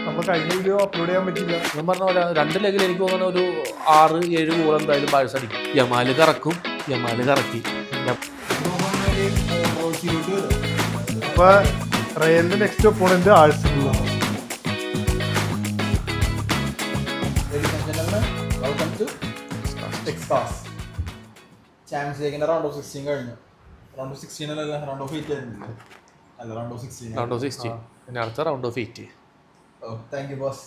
നമ്മൾ കഴിഞ്ഞ video upload ചെയ്യാൻ പറ്റില്ല. ഞാൻ പറഞ്ഞ പോലെ 2 ലെഗിൽ എനിക്ക് തോന്നുന്ന ഒരു 6-7 ഗോൾ എന്തായാലും ബാഴ്സ അടിക്കും. യമാല് കറക്കും, യമാല് കറക്കി. അപ്പൊ റയലിന്റെ നെക്സ്റ്റ് ഒപ്പോണന്റ് ആഴ്സണലാണ്. ചാമ്പ്യൻസ് ലീഗിന്റെ റൗണ്ട് ഓഫ് 16 കഴിഞ്ഞു. റൗണ്ട് ഓഫ് 16 അല്ല, റൗണ്ട് ഓഫ് 8 ആയിരുന്നു. അല്ല, റൗണ്ട് ഓഫ് 16. റൗണ്ട് ഓഫ് 16 പിന്നെ അടുത്ത round of 8. Thank you boss.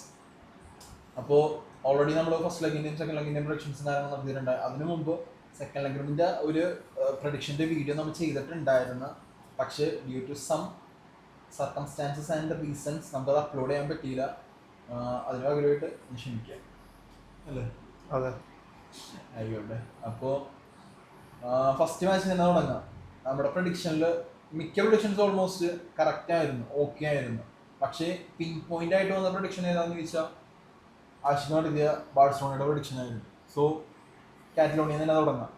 അപ്പോൾ ഓൾറെഡി നമ്മൾ ഫസ്റ്റ് ലെഗിന്റെയും സെക്കൻഡ് ലെഗിന്റെയും പ്രൊഡിക്ഷൻസ് നടത്തിയിട്ടുണ്ട്. അതിനു മുമ്പ് സെക്കൻഡ് ലെഗിന്റെ ഒരു പ്രൊഡിക്ഷന്റെ വീഡിയോ നമ്മൾ ചെയ്തിട്ടുണ്ടായിരുന്നു. പക്ഷേ due to some circumstances and reasons നമുക്കത് അപ്ലോഡ് ചെയ്യാൻ പറ്റിയില്ല. അതിന് പകരമായിട്ട് ക്ഷമിക്കാം അല്ലേ? അതെ, ആയിക്കോട്ടെ. അപ്പോൾ ഫസ്റ്റ് മാച്ച് തന്നെ തുടങ്ങാം. നമ്മുടെ പ്രൊഡിക്ഷനിൽ മിക്ക പ്രൊഡിക്ഷൻസ് ഓൾമോസ്റ്റ് കറക്റ്റ് ആയിരുന്നു, ഓക്കെ ആയിരുന്നു. പക്ഷേ പിൻ പോയിന്റ് ആയിട്ട് വന്ന പ്രൊഡിക്ഷൻ ഏതാണെന്ന് ചോദിച്ചാൽ ആഷിഖ് നടത്തിയ ബാഴ്സലോണയുടെ പ്രൊഡിക്ഷൻ ആയിരുന്നു. സോ കാറ്റലോണിയ തന്നെ തുടങ്ങാം.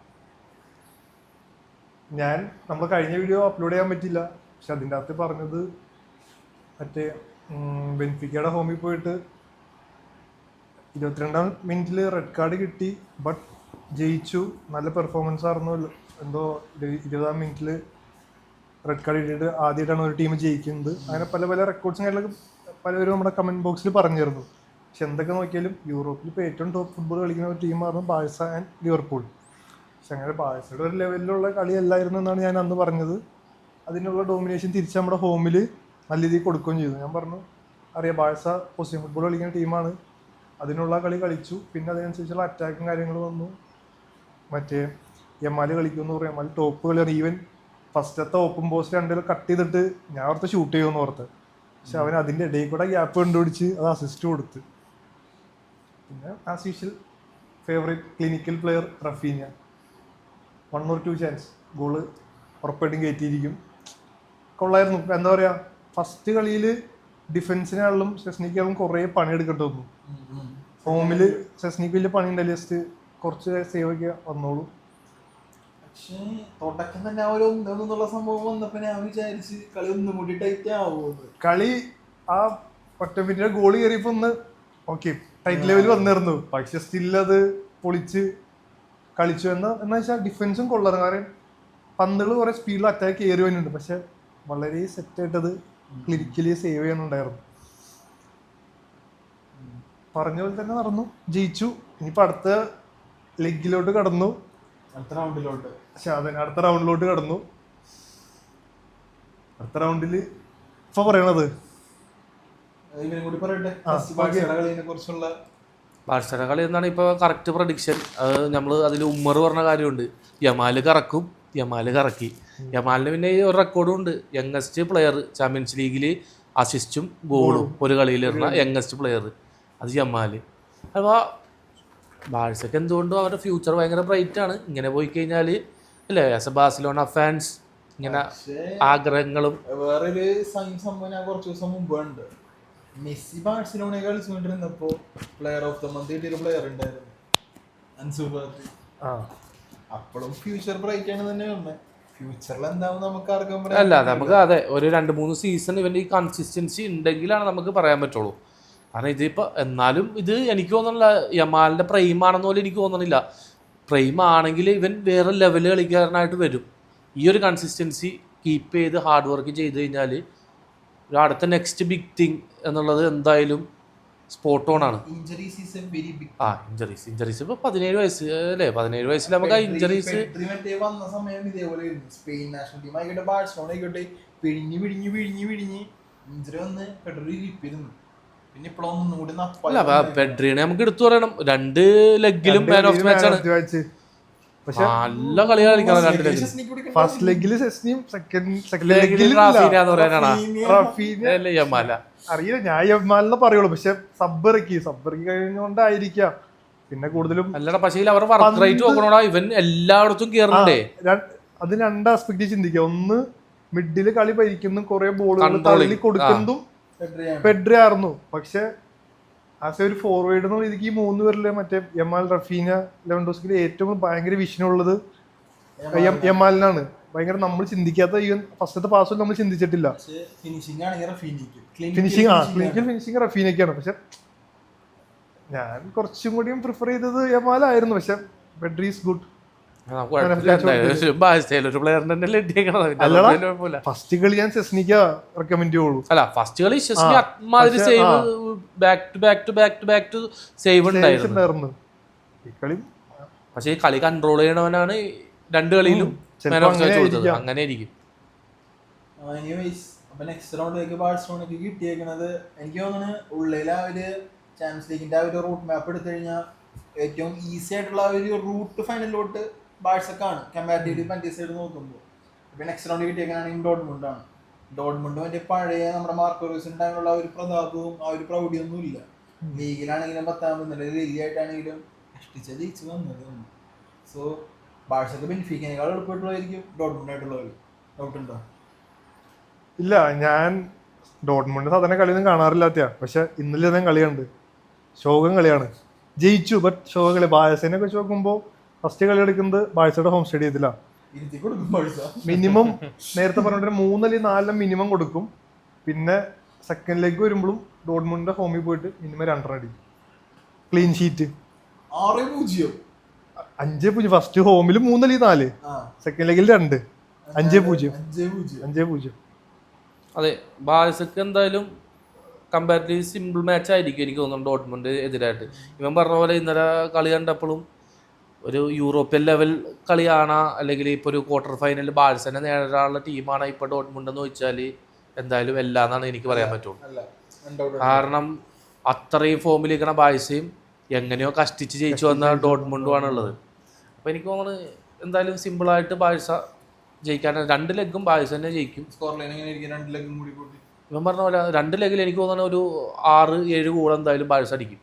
നമ്മൾ കഴിഞ്ഞ വീഡിയോ അപ്ലോഡ് ചെയ്യാൻ പറ്റില്ല. പക്ഷെ അതിൻ്റെ അകത്ത് പറഞ്ഞത് മറ്റേ ബെൻഫിക്കയുടെ ഹോമിൽ പോയിട്ട് 22ാം മിനിറ്റിൽ റെഡ് കാർഡ് കിട്ടി, ബട്ട് ജയിച്ചു. നല്ല പെർഫോമൻസ് ആയിരുന്നു. എന്തോ 20ാം മിനിറ്റിൽ റെഡ് കാർഡ് കിട്ടിയിട്ട് ആദ്യമായിട്ടാണ് ഒരു ടീം ജയിക്കുന്നത്. അങ്ങനെ പല പല റെക്കോർഡ്സും കാര്യങ്ങളൊക്കെ പലവരും നമ്മുടെ കമൻറ്റ് ബോക്സിൽ പറഞ്ഞിരുന്നു. പക്ഷെ എന്തൊക്കെ നോക്കിയാലും യൂറോപ്പിൽ ഇപ്പോൾ ഏറ്റവും ടോപ്പ് ഫുട്ബോൾ കളിക്കുന്ന ഒരു ടീമായിരുന്നു ബാഴ്സ ആൻഡ് ലിവർപൂൾ. പക്ഷെ അങ്ങനെ ബാഴ്സയുടെ ഒരു ലെവലിലുള്ള കളിയല്ലായിരുന്നു എന്നാണ് ഞാൻ അന്ന് പറഞ്ഞത്. അതിനുള്ള ഡോമിനേഷൻ തിരിച്ച് നമ്മുടെ ഹോമിൽ നല്ല രീതിയിൽ കൊടുക്കുകയും ചെയ്തു. ഞാൻ പറഞ്ഞു, അറിയാം ബാഴ്സ പൊസിഷൻ ഫുട്ബോൾ കളിക്കുന്ന ടീമാണ്, അതിനുള്ള കളി കളിച്ചു. പിന്നെ അതിനനുസരിച്ചുള്ള അറ്റാക്കും കാര്യങ്ങളും വന്നു. മറ്റേ യമാല് കളിക്കുമെന്ന് പറയും, യമാല് ടോപ്പ് കളിയാണ്. ഈവൻ ഫസ്റ്റത്തെ ഓപ്പൺ പോസ്റ്റ് രണ്ടിലും കട്ട് ചെയ്തിട്ട് ഞാൻ ഓർത്ത് ഷൂട്ട് ചെയ്യുമെന്ന് ഓർത്ത്. പക്ഷെ അവൻ അതിൻ്റെ ഇടയിൽ കൂടെ ഗ്യാപ്പ് കണ്ടുപിടിച്ച് അത് അസിസ്റ്റ് കൊടുത്ത്. പിന്നെ as usual favourite clinical player Raphinha, 1 or 2 chance goal ഉറപ്പായിട്ടും കയറ്റിയിരിക്കും. കൊള്ളായിരുന്നു. എന്താ പറയുക, ഫസ്റ്റ് കളിയിൽ ഡിഫൻസിനാണെങ്കിലും സെസ്നിക്കാളും കുറേ പണിയെടുക്കേണ്ടി വന്നു. ഹോമിൽ സെസ്നിക്ക് വലിയ പണി ഉണ്ടല്ലോ, ജസ്റ്റ് കുറച്ച് സേവ് ഒക്കെ വന്നോളൂ. പക്ഷേ തുടക്കം തന്നെ ആ ഒരു ഒന്നുള്ള സംഭവം വന്നപ്പോൾ ഞാൻ വിചാരിച്ച് കളി ഒന്നും കൂടി ടൈറ്റ് ആവുമെന്ന്. കളി ആ ഒറ്റ മിനിറ്റിലെ ഗോള് കയറിയപ്പോൾ ഒന്ന് ഓക്കെ ടൈറ്റ് ലെവൽ വന്നിരുന്നു. പക്ഷെ സ്റ്റിൽ അത് പൊളിച്ച് കളിച്ചു. എന്ന് വെച്ചാൽ ഡിഫൻസും കൊള്ളാറ്. കാരണം പന്തുകൾ കുറേ സ്പീഡിൽ അറ്റാക്ക് കയറി വരുന്നുണ്ട്, പക്ഷെ വളരെ സെറ്റായിട്ടത് ക്ലിനിക്കലി സേവ് ചെയ്യാനുണ്ടായിരുന്നു. പറഞ്ഞ പോലെ തന്നെ നടന്നു, ജയിച്ചു. ഇനിയിപ്പോൾ അടുത്ത ലെഗിലോട്ട് കടന്നു, അടുത്ത റൗണ്ടിലോട്ട്. പക്ഷെ അതിന് അടുത്ത റൗണ്ടിലോട്ട് കടന്നു. അടുത്ത റൗണ്ടിൽ ഇപ്പൊ പറയണത് ഇവനും കൂടി പറയട്ടെ കളിയെ കുറിച്ചുള്ള. ബാഴ്സയുടെ കളി എന്നാണ് ഇപ്പോൾ കറക്റ്റ് പ്രഡിക്ഷൻ. നമ്മൾ അതിൽ ഉമ്മർ പറഞ്ഞ കാര്യമുണ്ട്, യമാല് കറക്കും, യമാല് കറക്കി. യമാലിന് പിന്നെ ഒരു റെക്കോർഡും ഉണ്ട്, യങ്ങസ്റ്റ് പ്ലെയർ ചാമ്പ്യൻസ് ലീഗിൽ അസിസ്റ്റും ഗോളും ഒരു കളിയിൽ ഇടുന്ന യങ്ങസ്റ്റ് പ്ലെയർ, അത് യമാല്. അപ്പോൾ ബാഴ്സക്ക് എന്തുകൊണ്ടും അവരുടെ ഫ്യൂച്ചർ ഭയങ്കര ബ്രൈറ്റ് ആണ്. ഇങ്ങനെ പോയി കഴിഞ്ഞാൽ അല്ലേ, ആസ് എ ബാഴ്സലോണ ഫാൻസ് ഇങ്ങനെ ആഗ്രഹങ്ങളും. വേറൊരു സംഭവം ഞാൻ കുറച്ച് ദിവസം മുമ്പ് ഉണ്ട്, മെസ്സി ബാഴ്സലോണയെ കളിച്ചുകൊണ്ടിരുന്നപ്പോൾ പ്ലെയർ ഓഫ് ദ മന്ത് കിട്ടിയൊരു പ്ലെയർ ഉണ്ടായിരുന്നു, അൻസു ഫാറ്റി. അപ്പോഴും ഫ്യൂച്ചർ ബ്രൈറ്റ് ആണ് തന്നെ പറഞ്ഞത്. ഫ്യൂച്ചറിൽ എന്താവും നമുക്ക് ആർക്കും അല്ല, നമുക്ക് അതെ ഒരു 2-3 സീസൺ ഇവൻ്റെ ഈ കൺസിസ്റ്റൻസി ഉണ്ടെങ്കിലാണ് നമുക്ക് പറയാൻ പറ്റുള്ളൂ. കാരണം ഇതിപ്പോൾ എന്നാലും ഇത് എനിക്ക് തോന്നുന്നില്ല യമാലിൻ്റെ പ്രൈം ആണെന്ന് പോലും എനിക്ക് തോന്നുന്നില്ല. പ്രൈം ആണെങ്കിൽ ഇവൻ വേറെ ലെവല് കളിക്കാരനായിട്ട് വരും. ഈ ഒരു കൺസിസ്റ്റൻസി കീപ്പ് ചെയ്ത് ഹാർഡ് വർക്ക് ചെയ്ത് കഴിഞ്ഞാൽ ഒരു അടുത്ത നെക്സ്റ്റ് ബിഗ് തിങ് എന്നുള്ളത് എന്തായാലും സ്പോട്ട് ഓൺ ആണ്. ഇഞ്ചറീസ് ഇപ്പോൾ 17 വയസ്സ് അല്ലേ, 17 വയസ്സിൽ നമുക്ക് ആ ഇഞ്ചറീസ് വന്ന സമയം ഇതേപോലെ സ്പെയിൻ നാഷണൽ ടീം ആയിക്കോട്ടെ ബാഴ്സലോണ ആയിക്കോട്ടെ പിഴിഞ്ഞ് ഇഞ്ചറി വന്ന് പെട്രോൾ ഇരിപ്പിരുന്നു. പിന്നെ ഇപ്പോഴൊന്നും കൂടി അല്ല, പെഡ്രീനെ നമുക്ക് എടുത്തു പറയണം. 2 ലെഗിലും മാൻ ഓഫ് മാച്ച് ആണ്. നല്ല കളിയാണ് കളിക്കണം 2 ലെഗിലും. ഫസ്റ്റ് ലെഗില് സെസ്നിയും സെക്കൻഡ് ലെഗിൽ റാഫീനാന്ന് പറയാനാണ് യമാല. അറിയില്ല, ഞാൻ യമാലിനെ പറയുള്ളൂ. പക്ഷെ സബ്ബ് ഇറക്കി കഴിഞ്ഞോണ്ടായിരിക്കാം. പിന്നെ കൂടുതലും അല്ലടാ, പക്ഷേ അവർ വർക്ക് റേറ്റ് നോക്കണോടാ, ഇവൻ എല്ലായിടത്തും കേറണ്ടേ. അത് 2 ആസ്പെക്ട് ചിന്തിക്കുക. ഒന്ന്, മിഡില് കളി ഭരിക്കുന്നു, കുറെ ബോളുകൾ തള്ളി കൊടുക്കുന്നതും പെഡ്രി ആയിരുന്നു. പക്ഷെ ആസ് ഒരു ഫോർവേഡ് എന്നുള്ള രീതിക്ക് ഈ 3 പേരിലെ മറ്റേ യമാൽ, റഫീന, ലെവൻഡോസ്കിൽ ഏറ്റവും ഭയങ്കര വിഷനുള്ളത് യമാലിനാണ്. ഭയങ്കര നമ്മൾ ചിന്തിക്കാത്ത ഈവൻ ഫസ്റ്റത്തെ പാസ് നമ്മൾ ചിന്തിച്ചിട്ടില്ല. പക്ഷേ ഫിനിഷിംഗ് ആണെങ്കിൽ റഫീനിക്ക് ഫിനിഷിങ് റഫീനൊക്കെയാണ്. പക്ഷെ ഞാൻ കുറച്ചും കൂടിയും പ്രിഫർ ചെയ്തത് യമാലായിരുന്നു. പക്ഷെ പെഡ്രി ഈസ് ഗുഡ്. ഫസ്റ്റ് കളി ഞാൻ സെസ്നിക്ക റെക്കമെൻഡ് ചെയ്യുള്ളൂ. അല്ല ഫസ്റ്റ് കളി അമാതിരി save back to back to back to back to save ഉണ്ടായിരുന്നു. ഈ കളി പക്ഷെ ഈ കളി കൺട്രോൾ ചെയ്യണവനാണ് രണ്ട് കളിയിലും അങ്ങനെ ആയിരിക്കും. അപ്പൊ നെക്സ്റ്റ് റൗണ്ടിലേക്ക് ബാഴ്സലോണയ്ക്ക് കിട്ടിയേക്കുന്നത് എനിക്ക് തോന്നുന്നു ഉള്ളിലെ ആ ഒരു ചാമ്പ്യൻസ് ലീഗിന്റെ ആ ഒരു റൂട്ട് മാപ്പ് എടുത്തു കഴിഞ്ഞാൽ ഏറ്റവും ഈസി ആയിട്ടുള്ള ഒരു റൂട്ട് ഫൈനലിലോട്ട് ബാഴ്സക്കാണ് കമ്പാരിറ്റീവ്ലി മറ്റേ സൈഡ് നോക്കുമ്പോൾ. ഇപ്പൊ നെക്സ്റ്റ് റൗണ്ടിൽ കിട്ടിയേക്കാണെങ്കിൽ ഡോട്ട്മുണ്ടാണ്. ഡോട്ട്മുണ്ട് മറ്റേ പഴയ നമ്മുടെ മാർക്കോ റൂസിന്റെ ടൈമിലുള്ള ആ ഒരു പ്രതാപവും ആ ഒരു പ്രൗഢിയൊന്നും ഇല്ല. ലീഗിലാണെങ്കിലും 10ാം ലീഗായിട്ടാണെങ്കിലും കഷ്ടിച്ച ജയിച്ചു വന്നത്. സോ ബാഴ്സക്ക് ബെനിഫിക്കിനേക്കാൾ എളുപ്പമായിട്ടുള്ളതായിരിക്കും ഡോട്ട്മുണ്ടായിട്ടുള്ളത്. ഡൗട്ടുണ്ടോ? ഇല്ല, ഞാൻ ഡോട്ട്മുണ്ട് സാധാരണ കളിയൊന്നും കാണാറില്ലാത്ത. പക്ഷെ ഇന്നലെ ഞാൻ കളിയുണ്ട്, ശോകം കളിയാണ്. ജയിച്ചു, ബട്ട് ശോകം കളി. ബാഴ്സേനെ വെച്ച് നോക്കുമ്പോൾ ഫസ്റ്റ് കളി എടുക്കുന്നത് ബാഴ്സയുടെ ഹോം സ്റ്റേഡിയത്തിലാണ്. മിനിമം നേരത്തെ പറഞ്ഞിട്ട് 3 അല്ലെങ്കിൽ 4 മിനിമം കൊടുക്കും. പിന്നെ സെക്കൻഡ് ലെഗ് വരുമ്പോഴും ഡോട്ട്മുണ്ടിന്റെ ഹോമിൽ പോയിട്ട് മിനിമം 2 അടി. Clean sheet 5-0. ഫസ്റ്റ് ഹോമിൽ 3 അല്ലെങ്കിൽ 4, സെക്കൻഡ് ലെഗിൽ 2. 5-0. അതെ, ബാഴ്സക്ക് എന്തായാലും കമ്പാരിറ്റീവ്ലി സിമ്പിൾ മാച്ച് ആയിരിക്കും എനിക്ക് തോന്നുന്നു ഡോട്ട്മുണ്ട് എതിരായിട്ട്. ഇവൻ പറഞ്ഞ പോലെ ഇന്നലെ കളി കണ്ടപ്പോഴും ഒരു യൂറോപ്യൻ ലെവൽ കളിയാണ്, അല്ലെങ്കിൽ ഇപ്പോൾ ഒരു ക്വാർട്ടർ ഫൈനലിൽ ബാഴ്സനെ നേടാനുള്ള ടീമാണ് ഇപ്പോൾ ഡോട്ട്മുണ്ട് എന്ന് ചോദിച്ചാൽ എന്തായാലും എല്ലാം എന്നാണ് എനിക്ക് പറയാൻ പറ്റുള്ളൂ. കാരണം അത്രയും ഫോമിലിരിക്കണ ബാഴ്സയും എങ്ങനെയോ കഷ്ടിച്ച് ജയിച്ചു വന്ന ഡോട്ട്മുണ്ടുമാണുള്ളത്. അപ്പോൾ എനിക്ക് തോന്നുന്നത് എന്തായാലും സിമ്പിളായിട്ട് ബാഴ്സ ജയിക്കാൻ 2 ലെഗും ബാഴ്സ തന്നെ ജയിക്കും. ഇവൻ പറഞ്ഞ പോലെ 2 ലെഗിൽ എനിക്ക് തോന്നുന്ന ഒരു 6-7 ഗോൾ എന്തായാലും ബാഴ്സ അടിക്കും.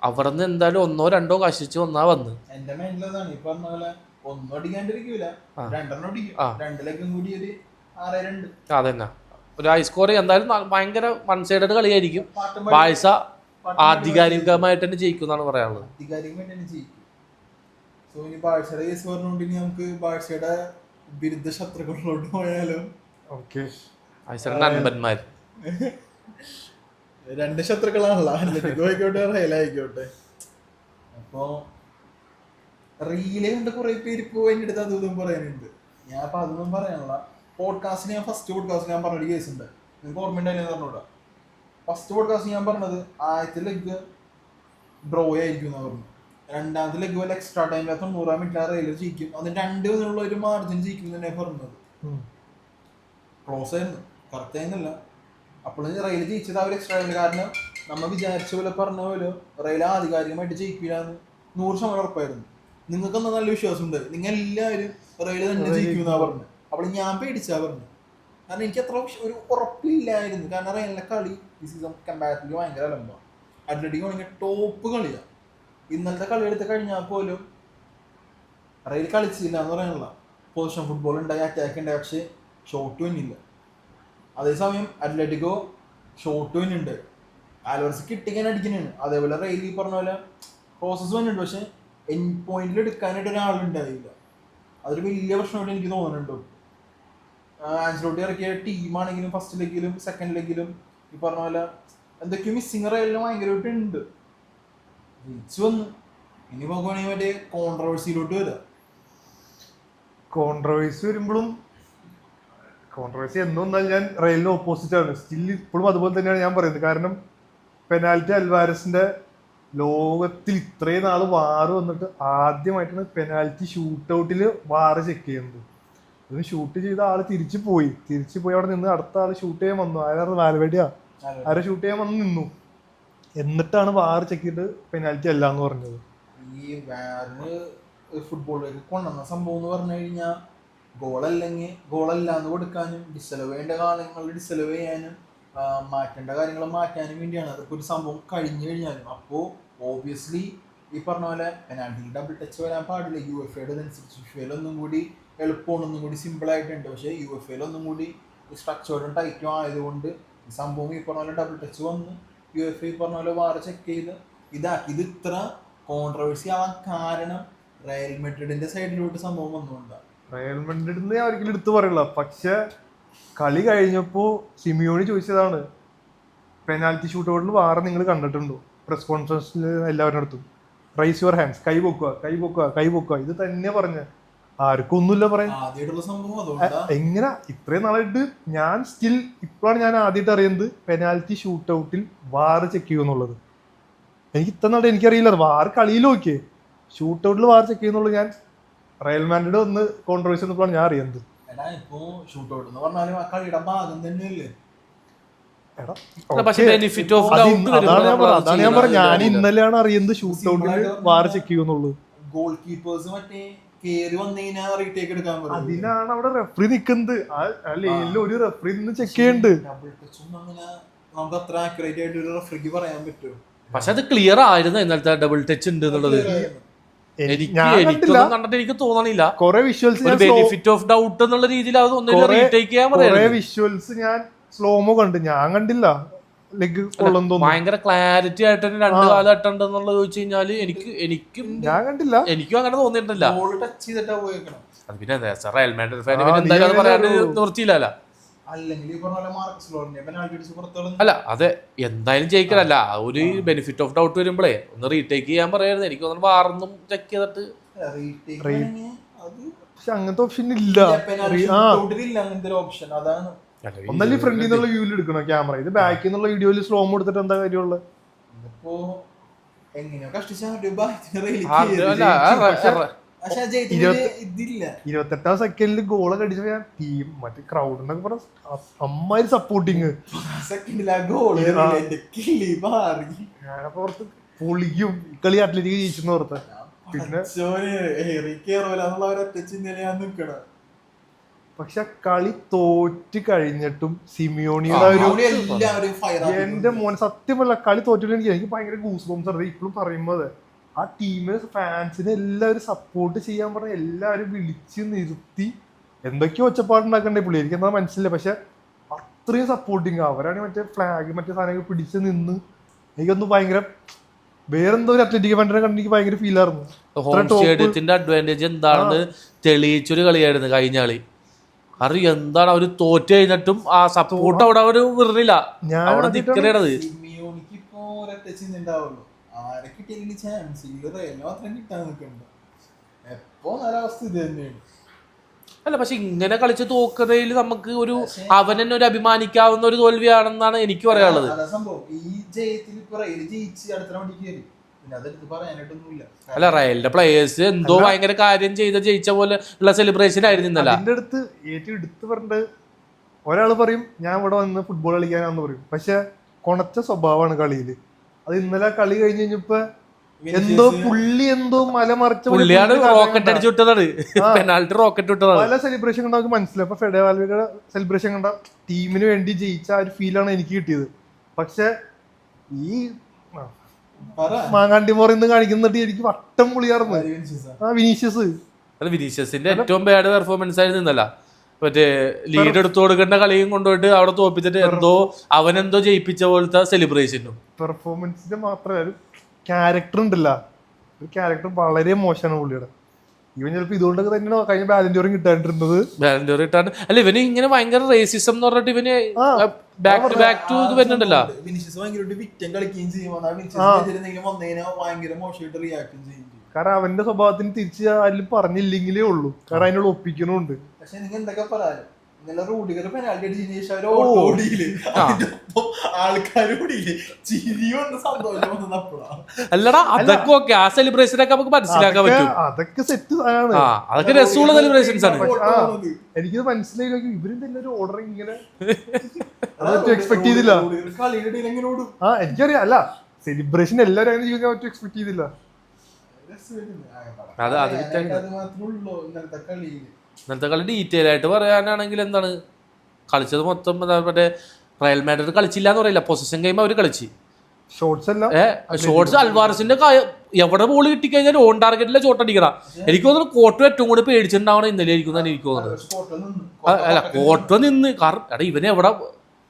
അവിടെ നിന്ന് എന്തായാലും 1-2 കഷ്ടിച്ച് വന്നാ വന്ന് എന്റെ മൈൻഡിലതാണ് ഈ പറഞ്ഞ പോലെ 1 അടിക്കാണ്ടിരിക്കൂല, 2 അടിക്കും. 2 ലെഗും കൂടി ഒരു 6-2. അതന്നെ ഒരു ഹൈ സ്കോർ എന്തായാലും ഭയങ്കര വൺ സൈഡഡ് കളിയായിരിക്കും. ബാഴ്സ ആധികാരികമായിട്ട് തന്നെ ജയിക്കും എന്നാണ് പറയാനുള്ളത്. ആധികാരികമായിട്ട് തന്നെ ജയിക്കും. സോ ഇനി ബാഴ്സയുടെ കേസ് പറഞ്ഞുകൊണ്ട് ഇനി നമുക്ക് ബാഴ്സയുടെ ബിരുദ ശത്രുക്കളിലോട്ട് പോയാലോ? ഓക്കെ, നൻപന്മാർ 2 ശത്രുക്കളാണല്ലോ, അത്ലറ്റിക്കോ ആയിക്കോട്ടെ റയൽ ആയിക്കോട്ടെ. അപ്പോ റീല് കണ്ട് കുറെ പേര് ഇപ്പോ എൻ്റെ അടുത്ത് അതും പറയാനുണ്ട്. ഞാൻ അപ്പൊ അതൊന്നും പറയാനുള്ള പോഡ്കാസ്റ്റിന് ഞാൻ ഫസ്റ്റ് പോഡ്കാസ്റ്റ് ഞാൻ പറഞ്ഞൊരു കേസ് ഉണ്ട്, നിങ്ങൾക്ക് ഓർമ്മയുണ്ടായില്ലെന്ന് പറഞ്ഞൂടാ. ഫസ്റ്റ് പോഡ്കാസ്റ്റ് ഞാൻ പറഞ്ഞത് ആദ്യത്തെ ലെഗ് ഡ്രോ ആയിരിക്കും എന്ന് പറഞ്ഞു. 2ാമത്തെ ലെഗ് പോലെ എക്സ്ട്രാ ടൈമിൽ 90 മിനിറ്റ് റെയിൽ ജയിക്കും. അതിന് 2 എന്നുള്ള ഒരു മാർജിൻ ജയിക്കും തന്നെ പറഞ്ഞത്. ക്ലോസ് ആയിരുന്നു, കറക്റ്റ് ആയിരുന്നില്ല. അപ്പോൾ റെയിൽ ജയിച്ചത് അവർ എക്സ്ട്രാ ടൈമിൽ. കാരണം നമ്മൾ വിചാരിച്ച പോലെ പറഞ്ഞ പോലെ റെയിൽ ആധികാരികമായിട്ട് ജയിക്കില്ലാന്ന് 100% ഉറപ്പായിരുന്നു. നിങ്ങൾക്കൊന്നും നല്ല വിശ്വാസം ഉണ്ട്, നിങ്ങൾ എല്ലാവരും റെയിൽ തന്നെ ജയിക്കുമെന്നാ പറഞ്ഞു. അപ്പോൾ ഞാൻ പേടിച്ചാ പറഞ്ഞു. കാരണം എനിക്ക് അത്ര ഒരു ഉറപ്പില്ലായിരുന്നു. കാരണം റെയിലിന്റെ കളി ഈ സീസൺ കമ്പാരിറ്റീവ്ലി ഭയങ്കര അലമ്പാണ്. അത്ലറ്റിക്കോ ആണെങ്കിൽ ടോപ്പ് കളിയാണ്. ഇന്നലത്തെ കളി എടുത്ത് കഴിഞ്ഞാൽ പോലും റെയിൽ കളിച്ചില്ല എന്ന് പറയാനുള്ള പൊസിഷൻ ഫുട്ബോൾ ഉണ്ടായി, അറ്റാക്ക് ഉണ്ടായി, പക്ഷേ ഷോട്ട് വന്നില്ല. അതേസമയം അത്ലറ്റിക്കോ ഷോട്ട് വന്നുണ്ട്, ആൽവർസ് കിട്ടിക്കാൻ അടിക്കുന്നതാണ്. അതേപോലെ റെയിൽ ഈ പറഞ്ഞ പോലെ പ്രോസസ്സ് വന്നിട്ടുണ്ട്, പക്ഷെ എൻ പോയിന്റിൽ എടുക്കാനായിട്ട് ഒരാളുണ്ടായില്ല. അതൊരു വലിയ പ്രശ്നമായിട്ട് എനിക്ക് തോന്നുന്നുണ്ട്. ആൻസലോട്ടി ഇറക്കിയ ടീമാണെങ്കിലും ഫസ്റ്റ് ലെഗിലും സെക്കൻഡ് ലെഗിലും ഈ പറഞ്ഞ പോലെ എന്തൊക്കെയോ മിസ്സിങ് റെയിലിന് ഭയങ്കരമായിട്ടുണ്ട്. ജയിച്ചു വന്നു. ഇനി പോകുകയാണെങ്കിൽ മറ്റേ കോൺട്രവേഴ്സിയിലോട്ട് വരാം. കോൺട്രവേഴ്സി വരുമ്പോഴും കോൺട്രവേഴ്സി എന്നാൽ ഞാൻ റെയിലിന് ഓപ്പോസിറ്റ് ആണ്. സ്റ്റിൽ ഇപ്പോഴും അതുപോലെ തന്നെയാണ് ഞാൻ പറയുന്നത്. കാരണം പെനാൽറ്റി അൽവാരസിന്റെ ലോകത്തിൽ ഇത്രയും നാൾ വാറ് വന്നിട്ട് ആദ്യമായിട്ടാണ് പെനാൽറ്റി ഷൂട്ട് ഔട്ടിൽ വാറ് ചെക്ക് ചെയ്യുന്നത്. അതിന് ഷൂട്ട് ചെയ്ത ആള് തിരിച്ചു പോയി അവിടെ നിന്ന് അടുത്ത ആള് ഷൂട്ട് ചെയ്യാൻ വന്നു. ആരായിരുന്നു? വാൽവേഡിയാ. ആരെ ഷൂട്ട് ചെയ്യാൻ വന്ന് നിന്നു. എന്നിട്ടാണ് വാറ് ചെക്ക് ചെയ്ത് പെനാൽറ്റി അല്ല എന്ന് പറഞ്ഞത്. ഈ വാറിന് ഫുട്ബോളിലേക്ക് കൊണ്ടുവന്ന സംഭവം എന്ന് പറഞ്ഞു കഴിഞ്ഞാൽ ഗോളല്ലെങ്കിൽ ഗോളല്ലാന്ന് കൊടുക്കാനും ഡിസലവ് ചെയ്യേണ്ട കാര്യങ്ങൾ ഡിസലവ് ചെയ്യാനും മാറ്റേണ്ട കാര്യങ്ങൾ മാറ്റാനും വേണ്ടിയാണ്. അതൊക്കെ ഒരു സംഭവം കഴിഞ്ഞു കഴിഞ്ഞാലും അപ്പോൾ ഓബിയസ്ലി ഈ പറഞ്ഞ പോലെ പെനാൽറ്റി ഡബിൾ ടച്ച് വരാൻ പാടില്ല. UEFA അനുസരിച്ച് FIFA ഒന്നും കൂടി എളുപ്പമാണ്, ഒന്നും കൂടി സിമ്പിളായിട്ടുണ്ട്. പക്ഷേ UEFA ഒന്നും കൂടി സ്ട്രക്ചേർഡും ടൈറ്റും ആയതുകൊണ്ട് ഈ സംഭവം ഈ പറഞ്ഞ പോലെ ഡബിൾ ടച്ച് വന്ന് UEFA ഈ പറഞ്ഞ പോലെ വാറ് ചെക്ക് ചെയ്ത് ഇതാക്കി. ഇത് ഇത്ര കോൺട്രവേഴ്സി ആവാൻ കാരണം റയൽ മെഡ്രിഡിന്റെ സൈഡിലോട്ട് സംഭവം വന്നുകൊണ്ടാണ്. റയൽ മാഡ്രിഡിന് ഞാൻ ഒരിക്കലും എടുത്തു പറയില്ല. പക്ഷെ കളി കഴിഞ്ഞപ്പോ സിമിയോണി ചോദിച്ചതാണ്, പെനാൽറ്റി ഷൂട്ടൗട്ടിൽ വാറ നിങ്ങൾ കണ്ടിട്ടുണ്ടോ? പ്രസ് കോൺഫറൻസിൽ എല്ലാവരുടെ അടുത്തും റൈസ് യുവർ ഹാൻഡ്സ്, കൈ പൊക്കുക, കൈ പൊക്കുക, കൈ പൊക്കുക, ഇത് തന്നെ പറഞ്ഞ. ആർക്കും ഒന്നുമില്ല പറയാൻ. എങ്ങനെ ഇത്രയും നാളായിട്ട് ഞാൻ സ്റ്റിൽ ഇപ്പോഴാണ് ഞാൻ ആദ്യമായിട്ട് അറിയുന്നത് പെനാൽറ്റി ഷൂട്ടൗട്ടിൽ വാറ് ചെക്ക് ചെയ്യുന്നുള്ളത്. എനിക്ക് ഇത്ര നാളെ എനിക്കറിയില്ല. വാർ കളിയിൽ നോക്കിയേ, ഷൂട്ടൗട്ടിൽ വാർ ചെക്ക് ചെയ്യുന്നുള്ളൂ. ഞാൻ റയൽ മാഡ്രിഡ് ഒന്ന് കോൺട്രവേഴ്സി വന്നപ്പോഴാണ് ഞാൻ അറിയുന്നത്. അതാണ് ഞാൻ പറഞ്ഞത്, ഞാൻ ഇന്നലെയാണ് അറിയുന്നത് ഷൂട്ടൗട്ടിൽ വാർ ചെക്ക് ചെയ്യുന്നുള്ളൂ. ഗോൾ കീപ്പേഴ്സ് മറ്റേ കേറി വന്നതിനാ റീടേക്ക് എടുക്കാൻ പറ്റും. അതിനാണ് അവിടെ റെഫറി നിക്കുന്നത്. അല്ല ഒരു റെഫറി നിന്ന് ചെക്ക് ചെയ്യുന്നുണ്ട്. നമുക്ക് അത്ര ആക്യുറേറ്റ് ആയിട്ട് ഒരു റെഫറിക്ക് പറയാൻ പറ്റുമോ? പക്ഷെ അത് ക്ലിയർ ആയിരുന്നു ഇന്നലത്തെ ഡബിൾ ടച്ച് ഉണ്ട് എന്നുള്ളത്. എനിക്ക് തോന്നണില്ല. കുറെ വിഷ്വൽസ് ബെനിഫിറ്റ് ഓഫ് ഡൗട്ട് എന്നുള്ള രീതിയിൽ അത് ഒന്നും റീടേക്ക് ചെയ്യാൻ കുറെ വിഷ്വൽസ് ഞാൻ സ്ലോമോ കണ്ടു, ഞാൻ കണ്ടില്ല ലെഗ് കൊള്ളുന്നു. ഭയങ്കര ക്ലാരിറ്റി ആയിട്ട് രണ്ട് കാലം അട്ടുണ്ടെന്നുള്ളത് ചോദിച്ചു കഴിഞ്ഞാല് എനിക്കും ഞാൻ കണ്ടില്ല, എനിക്കും അങ്ങനെ തോന്നിയിട്ടില്ല. ടച്ച് ചെയ്തിട്ടാ പോയേക്കണം. അത് പിന്നെ റയൽ മാഡ്രിഡ് ഫാന് എന്തായാലും അത് പറയാണ്ട് നിർത്തിയില്ല. അല്ല അതെ, എന്തായാലും ജയിക്കലല്ല. ഒരു ബെനിഫിറ്റ് ഓഫ് ഡൗട്ട് വരുമ്പോഴേ ഒന്ന് റീടേക്ക് ചെയ്യാൻ പറയായിരുന്നു. എനിക്ക് തോന്നുന്നു വാറൊന്നും ചെക്ക് ചെയ്തിട്ട് അങ്ങനത്തെ ഓപ്ഷൻ ഇല്ല. ഒന്നല്ലേ ഫ്രണ്ടിൽ നിന്നുള്ള വ്യൂവിൽ എടുക്കണം ക്യാമറ. ഇത് ബാക്കിൽ നിന്നുള്ള വീഡിയോയിൽ സ്ലോമോ എടുത്തിട്ട് എന്താ കാര്യമുള്ളത്? 28 സെക്കൻഡിൽ ഗോളൊക്കെ അടിച്ച ടീം മറ്റേ ക്രൗഡിനൊക്കെ പറഞ്ഞ അമ്മാതിരി സപ്പോർട്ടിങ്. ഞാനപ്പോ ഓർത്ത് പൊളിക്കും കളി അത്ലറ്റിക് ജയിച്ചെന്ന് ഓർത്ത. പിന്നെ പക്ഷെ കളി തോറ്റ് കഴിഞ്ഞിട്ടും സിമിയോണിയുടെ ഒരു എന്റെ മോൻ സത്യമല്ല, കളി തോറ്റിട്ട് എനിക്ക് ഭയങ്കര ഗൂസ് ബംസ് ആണ് ഇപ്പോഴും പറയുമ്പോൾ. ആ ടീമിന് ഫാൻസിനെ എല്ലാവരും സപ്പോർട്ട് ചെയ്യാൻ പറഞ്ഞ എല്ലാവരും വിളിച്ച് നിർത്തി എന്തൊക്കെയോ ഒച്ചപ്പാടുണ്ടാക്കണ്ടേ പുള്ളി, എനിക്ക് എന്താ മനസ്സിലായില്ല. പക്ഷെ അത്രയും സപ്പോർട്ടിങ് അവരാണ്. മറ്റേ ഫ്ലാഗ് മറ്റേ സാധനങ്ങൾ പിടിച്ച് നിന്ന് എനിക്കൊന്ന് ഭയങ്കര വേറെന്തോ ഒരു അത്ലറ്റിക് ഫാൻസിനെ കണ്ട് എനിക്ക് ഭയങ്കര ഫീൽ ആയിരുന്നു. ഹോം സ്റ്റേഡിയത്തിന്റെ അഡ്വാൻറ്റേജ് എന്താണെന്ന് തെളിയിച്ചൊരു കളിയായിരുന്നു കഴിഞ്ഞ കളി. കാരണം എന്താണ് അവര് തോറ്റ് കഴിഞ്ഞിട്ടും ആ സപ്പോർട്ട് അവിടെ അവര് വിടുന്നില്ല, അവിടെ നിൽക്കണത്. അല്ല പക്ഷെ ഇങ്ങനെ കളിച്ച് തോക്കുന്നതിൽ നമുക്ക് ഒരു അവൻ തന്നെ ഒരു അഭിമാനിക്കാവുന്ന ഒരു തോൽവിയാണെന്നാണ് എനിക്ക് പറയാനുള്ളത്. അല്ല റയലിന്റെ പ്ലേയേഴ്സ് എന്തോ ഭയങ്കര കാര്യം ജയിച്ച പോലെ ഉള്ള സെലിബ്രേഷൻ ആയിരുന്നു ഇന്നലെ. അതിന്റെ അടുത്ത് ഏറ്റവും എടുത്ത് പറഞ്ഞത് ഒരാള് പറയും ഞാൻ ഇവിടെ വന്ന് ഫുട്ബോൾ കളിക്കാനാന്ന് പറയും, പക്ഷെ കൊണച്ച സ്വഭാവമാണ് കളിയില്. അത് ഇന്നലെ കളി കഴിഞ്ഞ് കഴിഞ്ഞപ്പോ എന്തോ പുള്ളി എന്തോ മലമറിച്ച റോക്കറ്റ് അടിച്ചു വിട്ടതാണ്, പെനാൽറ്റി റോക്കറ്റ് വിട്ടതാണ്. പല സെലിബ്രേഷൻ കണ്ട നമുക്ക് മനസ്സിലായി. ഇപ്പൊ ഫെഡറൽ സെലിബ്രേഷൻ കണ്ട ടീമിന് വേണ്ടി ജയിച്ച ആ ഒരു ഫീലാണ് എനിക്ക് കിട്ടിയത്. പക്ഷെ ഈ മാങ്ങാണ്ടി മോറിന്ന് കാണിക്കുന്നിട്ട് എനിക്ക് വട്ടം പുളിയാർന്ന് വിനീഷ്യസ്. അത് വിനീഷ്യസിന്റെ ഏറ്റവും ബാഡ് പെർഫോമൻസ് ആയിരുന്നു ഇന്നല്ല. മറ്റേ ലീഡ് എടുത്തു കൊടുക്കേണ്ട കളിയും കൊണ്ടുപോയിട്ട് അവിടെ തോപ്പിച്ചിട്ട് എന്തോ അവനെന്തോ ജയിപ്പിച്ച പോലത്തെ സെലിബ്രേഷനും. പെർഫോമൻസിന്റെ മാത്രമല്ല ക്യാരക്ടർ ഉണ്ടല്ല, ഒരു ക്യാരക്ടർ വളരെ മോശമാണ് പുള്ളിയുടെ. ഇവൻ ചിലപ്പോ ഇതുകൊണ്ടൊക്കെ തന്നെയാണ് കഴിഞ്ഞ ബാലൻഡോറും കിട്ടാണ്ടിരുന്നത്. ബാലൻഡോർ കിട്ടാണ്ട് അല്ല, ഇവന് ഇങ്ങനെ ഭയങ്കര റേസിസം എന്ന് പറഞ്ഞിട്ട് ഇവന് ബാക്ക് ടു ഇത് വരുന്നുണ്ടല്ലോ. കാരണം അവന്റെ സ്വഭാവത്തിന് തിരിച്ച് ആരും പറഞ്ഞില്ലെങ്കിലേ ഉള്ളൂ, കാരണം അതിനോട് ഒപ്പിക്കണുണ്ട്. പക്ഷെ നിങ്ങൾ എന്തൊക്കെ പറയാനും റൂഡിഗർ പെനാൽറ്റി അടിച്ചതിന് ശേഷം അല്ലടാ അതൊക്കെ ഓക്കെ, ആ സെലിബ്രേഷൻ ഒക്കെ നമുക്ക് മനസ്സിലാക്കാൻ പറ്റും. അതൊക്കെ സെറ്റ് ആണ്, അതൊക്കെ രസമുള്ള സെലിബ്രേഷൻസ് ആണ്. എനിക്കത് മനസ്സിലായി. ഇവരെന്തെങ്കിലും ഒരു ഓർഡർ ഇങ്ങനെ എക്സ്പെക്ട് ചെയ്തില്ല. എനിക്കറിയാം, അല്ല സെലിബ്രേഷൻ എല്ലാവരും അങ്ങനെ ജീവിക്കാൻ എക്സ്പെക്ട് ചെയ്തില്ല. ഇന്നത്തെ കളി ഡീറ്റെയിൽ ആയിട്ട് പറയാനാണെങ്കിൽ എന്താണ് കളിച്ചത് മൊത്തം മറ്റേ റയൽ മാഡ്രിഡ് കളിച്ചില്ല എന്ന് പറയില്ല, പൊസിഷൻ ഗെയിം അവർ കളിച്ച്. ഷോട്ട്സ് അൽവാരസിന്റെ എവിടെ ബോൾ കിട്ടിക്കഴിഞ്ഞാൽ ഓൺ ടാർഗറ്റിലെ ചോട്ടടിക്കണ. എനിക്ക് തോന്നുന്നു കോട്ടോ ഏറ്റവും കൂടി പേടിച്ചിട്ടുണ്ടാവണം ഇന്നലെ ആയിരിക്കും തന്നെ എനിക്ക് തോന്നുന്നത്. അല്ല കോട്ടോ നിന്ന്, കാരണം എടാ ഇവനെ എവിടെ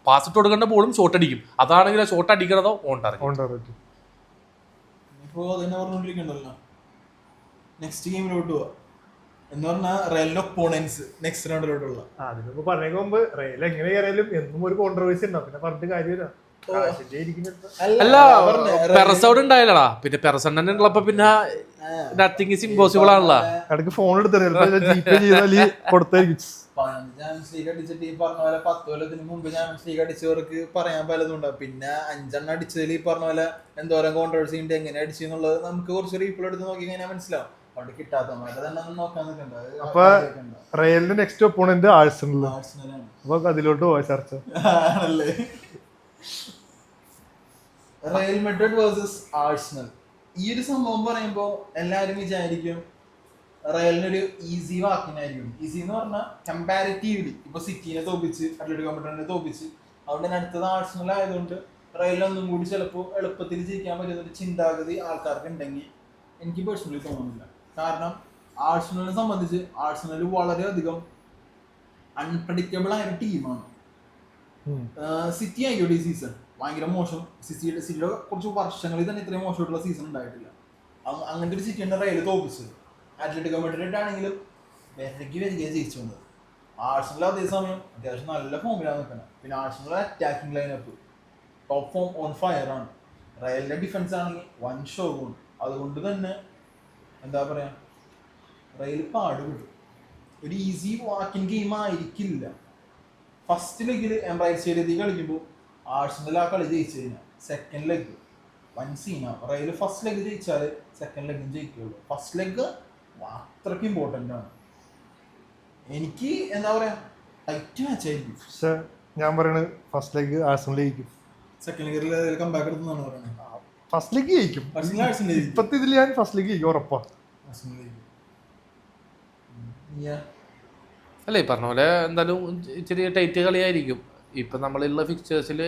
പാസ് ഇട്ട് കൊടുക്കേണ്ട ബോളും ഷോട്ട് അടിക്കും. അതാണെങ്കിൽ ഷോട്ട് അടിക്കണതോ ഓൺ ടാർഗറ്റ്. നെക്സ്റ്റ് ഗെയിമിലോട്ട് പോവാ. എന്ന് പറഞ്ഞാൽ റയലിന്റെ ഒപ്പോണൻസ് നെക്സ്റ്റ് റൗണ്ടിലോട്ടുള്ള. അതിനിപ്പോ പറഞ്ഞ മുമ്പ് റയൽ എങ്ങനെ കയറിയാലും എന്നും ഒരു കോൺട്രവേഴ്സി ഉണ്ടാവും, പിന്നെ പറഞ്ഞിട്ട് കാര്യമില്ല. അല്ല പെറസോട് ഉണ്ടായില്ലടാ, പിന്നെ പെറസണ്ണൻ ഉള്ളപ്പോ പിന്നെ നത്തിങ് ഇസ് ഇമ്പോസിബിൾ ആണല്ലോ. ഇടയ്ക്ക് ഫോൺ എടുത്തത് ജിപേ ചെയ്താൽ കൊടുത്തായിരിക്കും. 15 ചാമ്പ്യൻസ് ലീഗ് അടിച്ചിട്ട് ഈ പറഞ്ഞ പോലെ 10 കൊല്ലത്തിന് മുമ്പ് ചാമ്പ്യൻസ് ലീഗ് അടിച്ചവർക്ക് പറയാൻ പലതും ഉണ്ടാവും. പിന്നെ 5 അടിച്ചതിൽ ഈ പറഞ്ഞ പോലെ എന്തോരം കോൺട്രവേഴ്സി ഉണ്ട്, എങ്ങനെ അടിച്ചു എന്നുള്ളത് നമുക്ക് കുറച്ച് റീപ്ലേ എടുത്ത് നോക്കി കഴിഞ്ഞാൽ മനസ്സിലാവും. അതുകൊണ്ട് കിട്ടാത്തമാരെ തന്നെ നോക്കാൻ നിൽക്കണ്ട. അപ്പൊ റയലിന്റെ നെക്സ്റ്റ് ഒപ്പോണന്റ് ആഴ്സണലാണ്. അപ്പൊ അതിലോട്ട് പോവാ ചർച്ച. Real Madrid versus Arsenal. ഈ ഒരു സംഭവം പറയുമ്പോൾ എല്ലാവരും വിചാരിക്കും റയലിനൊരു ഈസി വാക്കിനായിരിക്കും. ഈസി എന്ന് പറഞ്ഞാൽ കമ്പാരിറ്റീവ്ലി ഇപ്പൊ സിറ്റിനെ തോപ്പിച്ച് അത്ലറ്റിക്കോ മാഡ്രിഡിനെ തോപ്പിച്ച്, അതുകൊണ്ട് തന്നെ അടുത്തത് ആഴ്സണൽ ആയതുകൊണ്ട് റയലൊന്നും കൂടി ചിലപ്പോൾ എളുപ്പത്തിൽ ജയിക്കാൻ പറ്റുന്ന ഒരു ചിന്താഗതി ആൾക്കാർക്ക് ഉണ്ടെങ്കിൽ എനിക്ക് പേഴ്സണലി തോന്നുന്നില്ല. കാരണം ആഴ്സണലിനെ സംബന്ധിച്ച് ആഴ്സണൽ വളരെയധികം അൺപ്രഡിക്റ്റബിൾ ആയ ഒരു ടീമാണ്. സിറ്റി ആയിക്കോട്ടെ ഈ സീസൺ ഭയങ്കര മോശം. സിറ്റിയുടെ കുറച്ച് വർഷങ്ങളിൽ തന്നെ ഇത്രയും മോശമായിട്ടുള്ള സീസൺ ഉണ്ടായിട്ടില്ല. അങ്ങനത്തെ ഒരു സിറ്റിയാണ് റയൽ തോപ്പിച്ചത്. അത്ലറ്റിക്കോ മാഡ്രിഡ് ആണെങ്കിലും വരകി ജയിച്ചു വന്നത്. ആഴ്സണൽ അതേസമയം അത്യാവശ്യം നല്ല ഫോമിലാണ് നിൽക്കണം. പിന്നെ Arsenal attacking lineup top form on fire ആണ്. റയലിന്റെ ഡിഫൻസ് ആണെങ്കിൽ വൻ ഷോകുണ്ട്. അതുകൊണ്ട് തന്നെ എന്താ പറയാ, റയൽ പാടുപെടും. ഒരു ഈസി വാക്കിംഗ് ഗെയിം ആയിരിക്കില്ല. ഫസ്റ്റ് ലെഗിൽ എംബ്രൈസ് സ്റ്റേഡിയത്തിൽ കളിക്കുമ്പോൾ ആഴ്സണൽ ആ കളി ജയിച്ചു കഴിഞ്ഞാൽ സെക്കൻഡ് ലെഗ് വൻ സീനാണ്. റയൽ ഫസ്റ്റ് ലെഗ് ജയിച്ചാൽ സെക്കൻഡ് ലെഗും ജയിക്കുള്ളൂ. ഫസ്റ്റ് ലെഗ് അത്രയ്ക്ക് ഇമ്പോർട്ടൻ്റ് ആണ്. എനിക്ക് എന്താ പറയാ ടൈറ്റ് മാച്ച് ആയിരിക്കും. പക്ഷെ ഞാൻ പറയണത് ഫസ്റ്റ് ലെഗ് ആഴ്സണൽ ജയിക്കും. സെക്കൻഡ് ലെഗിൽ കംബാക്ക് എടുത്തെന്നാണ് പറയുന്നത്. ഫസ്റ്റ് ലെഗ് ജയിക്കും. ഇപ്പത്തെ ഇതിൽ ഞാൻ ഫസ്റ്റ് ലെഗ് ജയിക്കും ഉറപ്പാ. അല്ലേ ഈ പറഞ്ഞ പോലെ എന്തായാലും ഇച്ചിരി ടൈറ്റ് കളിയായിരിക്കും. ഇപ്പം നമ്മളുള്ള ഫിക്ചേഴ്സിൽ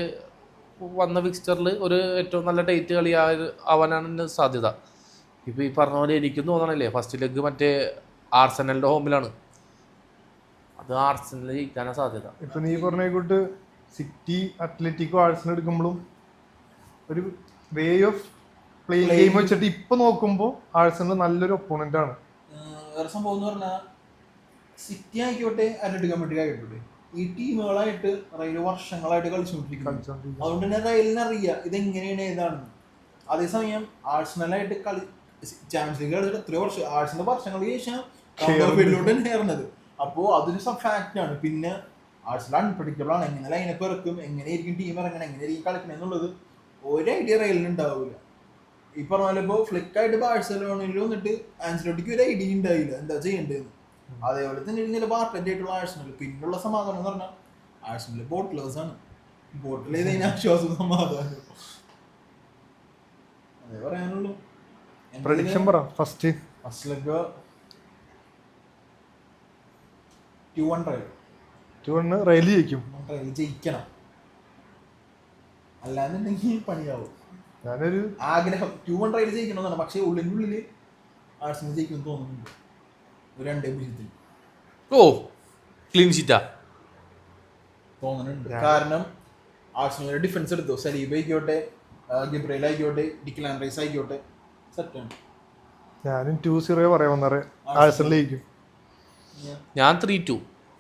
വന്ന ഫിക്ചറിൽ ഒരു ഏറ്റവും നല്ല ടൈറ്റ് കളി ആവാനാണ് സാധ്യത. ഇപ്പം ഈ പറഞ്ഞ പോലെ എനിക്കും തോന്നണല്ലേ ഫസ്റ്റ് ലെഗ് മറ്റേ ആർസനലിൻ്റെ ഹോമിലാണ്, അത് ആർസനൽ ജയിക്കാനാണ് സാധ്യത. ഇപ്പം നീ പറഞ്ഞ കൂട്ട് സിറ്റി അത്ലറ്റിക്കോ ആഴ്സണൽ എടുക്കുമ്പോഴും ഒരു വേ ഓഫ് പ്ലേയിങ് ഗെയിം വെച്ചിട്ട് ഇപ്പൊ നോക്കുമ്പോൾ ആഴ്സണൽ നല്ലൊരു ഒപ്പോണന്റ് ആണ്. വേറെ സംഭവം എന്ന് പറഞ്ഞാൽ സിറ്റി ആയിക്കോട്ടെ അത്ലറ്റിക്കോ മാഡ്രിഡ് ആയിക്കോട്ടെ ഈ ടീമുകളായിട്ട് റയൽ വർഷങ്ങളായിട്ട് കളിച്ചുകൊണ്ടിരിക്കുന്നു. അതുകൊണ്ട് തന്നെ റയലിന് അറിയാം ഇതെങ്ങനെയാണ് ഏതാണെന്ന്. അതേസമയം ആഴ്സണലായിട്ട് ചാമ്പ്യൻസ് ലീഗ് കളിച്ചിട്ട് എത്രയോ വർഷം ആഴ്സണൽ വർഷങ്ങൾക്ക് ശേഷം കയറുന്നത്. അപ്പോൾ അതൊരു ഫാക്റ്റ് ആണ്. പിന്നെ ആഴ്സണൽ അൺപ്രഡിക്റ്റബിൾ ആണ്. എങ്ങനെ ലൈനപ്പ് ഇറക്കും, എങ്ങനെയായിരിക്കും ടീം ഇറങ്ങണം, എങ്ങനെയായിരിക്കും കളിക്കണം എന്നുള്ളത് ഒരു ഐഡിയ റയലിന് ഉണ്ടാവില്ല. ഈ പറഞ്ഞ പോലെ ഇപ്പോൾ ഫ്ലിക്കായിട്ട് ബാഴ്സലോണയിൽ വന്നിട്ട് ആൻസലോട്ടിക്ക് ഒരു ഐഡിയ ഉണ്ടായില്ല എന്താ ചെയ്യേണ്ടതെന്ന്. അതേപോലെ തന്നെ ചിലപ്പോൾ ആർട്ടൻ്റ് ആയിട്ടുള്ള ആഴ്സണൽ. പിന്നുള്ള സമാധാനം എന്ന് പറഞ്ഞാൽ ആഴ്സണൽ ബോട്ടിലേഴ്സ് ആണ്. ബോട്ടിൽ ചെയ്തതിന് ആശ്വാസം സമാധാനം അതേ പറയാനുള്ളൂ. പ്രഡിക്ഷൻ പറ. ഫസ്റ്റ് ലെഗ് 2-1 റയൽ ജയിക്കും. റയൽ ജയിക്കണം, അല്ലാന്നുണ്ടെങ്കിൽ പണിയാവും. ഞാനൊരു ആഗ്രഹം 2-1 റയൽ ജയിക്കണമെന്നാണ്. പക്ഷേ ഉള്ളിനുള്ളിൽ ആഴ്സണൽ ജയിക്കുമെന്ന് തോന്നുന്നുണ്ട്. ഒരു 2-0 ഓ ക്ലീൻ ഷീറ്റാ തോന്നുന്നുണ്ട്. കാരണം ആഴ്സണലിന്റെ ഡിഫൻസ് എടുത്തു. സലീബ ആയിക്കോട്ടെ, ഗബ്രിയേൽ ആയിക്കോട്ടെ, ഡിക്ലാൻ റൈസ് ആയിക്കോട്ടെ, സെറ്റാണ്. ഞാനും 2-0 പറയാൻ വന്നേ ആഴ്സണൽ ജയിക്കും. ഞാൻ 3-2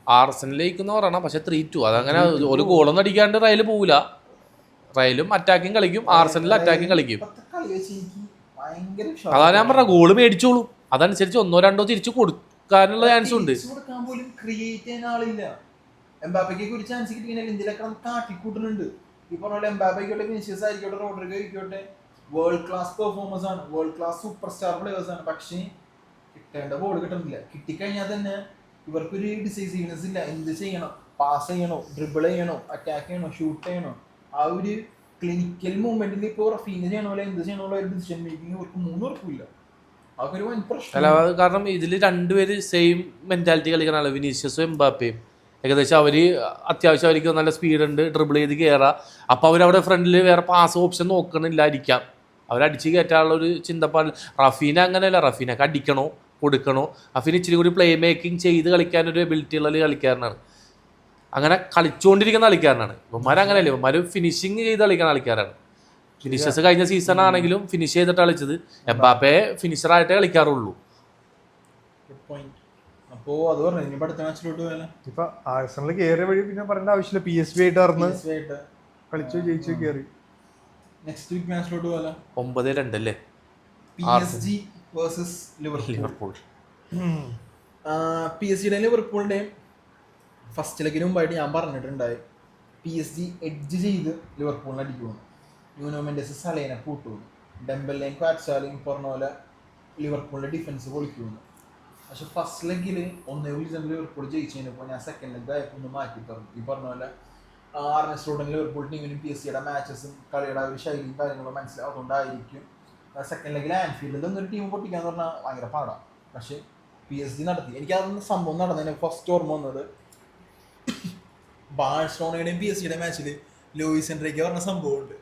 ആർസണലിലേക്കെന്ന് പറയണം. പക്ഷെ 3-2 അതങ്ങനെ ഒരു ഗോളൊന്നും അടിക്കാണ്ട് റയൽ പോവില്ല. റയലും അറ്റാക്കിങ് കളിക്കും, ആർസണലും അറ്റാക്കിങ് കളിക്കും. അതാണ് ഞാൻ പറഞ്ഞ ഗോള് മേടിച്ചോളും. അതനുസരിച്ച് 1-2 തിരിച്ചു കൊടുക്കാനുള്ള ചാൻസും ഉണ്ട്. എംബാപ്പയ്ക്ക് ഒരു ചാൻസ് കിട്ടിയാൽ ഇന്ത്യയിലൊക്കെ കാട്ടിക്കൂട്ടുന്നുണ്ട്. ഈ പറഞ്ഞ എംബാപ്പയ്ക്കോട്ടെ, വിനീഷ്യസ് ആയിക്കോട്ടെ, റോഡ്രിഗോ ആയിക്കോട്ടെ, വേൾഡ് ക്ലാസ് പെർഫോമൻസ് ആണ്, world class super star players ആണ്. പക്ഷേ കിട്ടേണ്ട ബോൾ കിട്ടുന്നില്ല. കിട്ടിക്കഴിഞ്ഞാൽ തന്നെ ഇവർക്കൊരു ഡിസൈസീവ്നെസ് ഇല്ല. എന്ത് ചെയ്യണം, പാസ് ചെയ്യണോ, ഡ്രിബിൾ ചെയ്യണോ, അറ്റാക്ക് ചെയ്യണോ, ഷൂട്ട് ചെയ്യണോ, ആ ഒരു ക്ലിനിക്കൽ മൂവ്മെന്റിൽ ഇപ്പോൾ റഫീന ചെയ്യണ പോലെ എന്ത് ചെയ്യണോ ഒരു ഡിസിഷൻ മേക്കിംഗ് ഇവർക്ക് 3 ഉറപ്പില്ല. അതൊക്കെ ഒരു വൻ പ്രശ്നം. അല്ല കാരണം ഇതിൽ രണ്ടുപേര് സെയിം മെന്റാലിറ്റി കളിക്കണല്ലോ, വിനീഷ്യസും എംബാപ്പയും. ഏകദേശം അവർ അത്യാവശ്യം അവർക്ക് നല്ല സ്പീഡ് ഉണ്ട്, ഡ്രിബിൾ ചെയ്ത് കയറാം. അപ്പോൾ അവരവിടെ ഫ്രണ്ടിൽ വേറെ പാസ് ഓപ്ഷൻ നോക്കണില്ലായിരിക്കാം. അവരടിച്ച് കയറ്റാനുള്ള ഒരു ചിന്തപ്പാടിൽ. റഫീന അങ്ങനെയല്ല, റഫീനൊക്കെ അടിക്കണോ കൊടുക്കണോ. റഫീന ഇച്ചിരി കൂടി പ്ലേ മേക്കിംഗ് ചെയ്ത് കളിക്കാനൊരു എബിലിറ്റി ഉള്ള കളിക്കാരനാണ്. അങ്ങനെ കളിച്ചുകൊണ്ടിരിക്കുന്ന കളിക്കാരനാണ്. ഇവന്മാരങ്ങനെയല്ലേ, ഇവന്മാർ ഫിനിഷിങ് ചെയ്ത് കളിക്കുന്ന കളിക്കാരാണ്. ഫിനിഷേഴ്സ് കഴിഞ്ഞ സീസൺ ആണെങ്കിലും ഫിനിഷ് ചെയ്തിട്ട് കളിച്ചത്. എംബാപ്പയെ ഫിനിഷറായിട്ടേ കളിക്കാറുള്ളൂ. അപ്പോ അത് പറഞ്ഞു ഇനി അടുത്ത മാച്ചിലോട്ട് പോയാലോ. ഇപ്പൊ ആഴ്സണൽ കയറിയ വഴി പിന്നെ പറയേണ്ട ആവശ്യമില്ല. PSV ആയിട്ട് അറിഞ്ഞ് കളിച്ചു ജയിച്ചു കയറി. നെക്സ്റ്റ് വീക്ക് മാച്ചിലോട്ട് പോയാലോ. 9-2 അല്ലേ PSG വേഴ്സസ് ലിവർപൂൾ. PSG ലിവർപൂളിന്റെയും ഫസ്റ്റ് ലെഗിന് മുമ്പായിട്ട് ഞാൻ പറഞ്ഞിട്ടുണ്ടായി PSG എഡ്ജ് ചെയ്ത് ലിവർപൂളിനെ അടിക്കുമെന്ന്. Nuno Mendes സലേനെ കൂട്ടുമെന്ന്. ഡെമ്പലിനെയും ക്വാറ്റ്സാലെയും പറഞ്ഞ പോലെ ലിവർപൂളിന്റെ ഡിഫൻസ് പൊളിക്കുമെന്ന്. പക്ഷെ ഫസ്റ്റ് ലെഗിൽ 1-0 ലിവർപൂൾ ജയിച്ചു കഴിഞ്ഞപ്പോൾ ഞാൻ സെക്കൻഡ് ലെഗ് ആയപ്പോൾ ഒന്ന് മാറ്റി പറഞ്ഞു. ഈ പറഞ്ഞ പോലെ ആർനെ സ്ലോട്ടും ലിവർപൂൾ ടീമിനും PSG മാച്ചസും കളിയുടെ ഒരു ശൈലിയും കാര്യങ്ങളും മനസ്സിലാവുന്നതുകൊണ്ടായിരിക്കും സെക്കൻഡ് ലെഗിൽ ആൻഫീൽഡിൽ ഒന്നൊരു ടീം പൊട്ടിക്കാന്ന് പറഞ്ഞാൽ ഭയങ്കര പാടാണ്. പക്ഷെ PSG നടത്തി. എനിക്ക് അതൊന്ന് സംഭവം നടന്നതിന് ഫസ്റ്റ് ഓർമ്മ വന്നത് ബാഴ്സലോണയുടെയും PSG മാച്ചിൽ ലൂയിസ് എൻറിക്കെ പറഞ്ഞ സംഭവമുണ്ട്.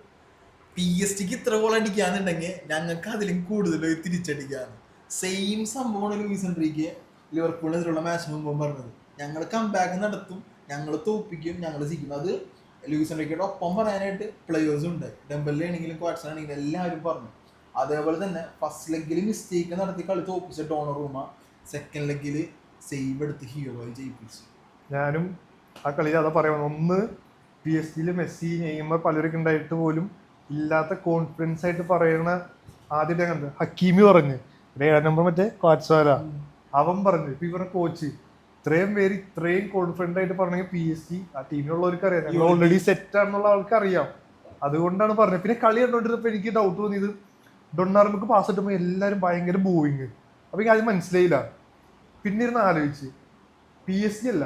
PSG ഇത്ര ഗോൾ അടിക്കാന്നുണ്ടെങ്കിൽ ഞങ്ങൾക്ക് അതിലും കൂടുതൽ തിരിച്ചടിക്കാന്ന്. സെയിം സംഭവമാണ് ലൂയിസ് എൻറിക്കെ ലിവർപൂളിനെതിരുള്ള മാച്ചിന് മുമ്പ് പറഞ്ഞത്. ഞങ്ങൾ കംബാക്ക് നടത്തും, ഞങ്ങൾ തോപ്പിക്കും, ഞങ്ങൾ ജയിക്കും. അത് ലൂയിസ് എൻറിക്കയുടെ ഒപ്പം പറയാനായിട്ട് പ്ലെയേഴ്സും ഉണ്ട്. ഡെമ്പലിലാണെങ്കിലും ക്വാറ്റ്സാണെങ്കിലും എല്ലാവരും പറഞ്ഞു. അതേപോലെ തന്നെ ഫസ്റ്റ് ലെഗിൽ മിസ്റ്റേക്ക് നടത്തി കളി തോപ്പിച്ച ഡോണറൂമ സെക്കൻഡ് ലെഗിൽ സേവ് എടുത്ത് ഹീറോയി ജയിപ്പിച്ചു. ഞാനും ആ കളിയിൽ അതാ പറയുന്നത്. ഒന്ന് PSG മെസ്സി നെയ്മർ പലരൊക്കെ ഉണ്ടായിട്ട് പോലും ഇല്ലാത്ത കോൺഫിഡൻസ് ആയിട്ട് പറയുന്ന ആദ്യത്തെ കണ്ട് ഹക്കീമി പറഞ്ഞു 7 നമ്പർ മറ്റേ ക്വാറ്റ്സാല അവൻ പറഞ്ഞു. ഇപ്പൊ ഇവരുടെ കോച്ച് ഇത്രയും പേര് ഇത്രയും കോൺഫിഡന്റ് ആയിട്ട് പറഞ്ഞെങ്കിൽ PSG ആ ടീമിലുള്ളവർക്ക് അറിയാം, ഞങ്ങൾ ഓൾറെഡി സെറ്റ് ആണെന്നുള്ള ആൾക്ക് അറിയാം. അതുകൊണ്ടാണ് പറഞ്ഞത്. പിന്നെ കളി കണ്ടോണ്ടിരുന്നപ്പോ എനിക്ക് ഡൗട്ട് തോന്നിയത് ഡൊണ്ണാർമക്ക് പാസ് ഇട്ടുമ്പോൾ എല്ലാവരും ഭയങ്കര ബൂയിങ്. അപ്പൊ എനിക്ക് അത് മനസ്സിലായില്ല. പിന്നെ ഇരുന്ന് ആലോചിച്ച് PSG അല്ല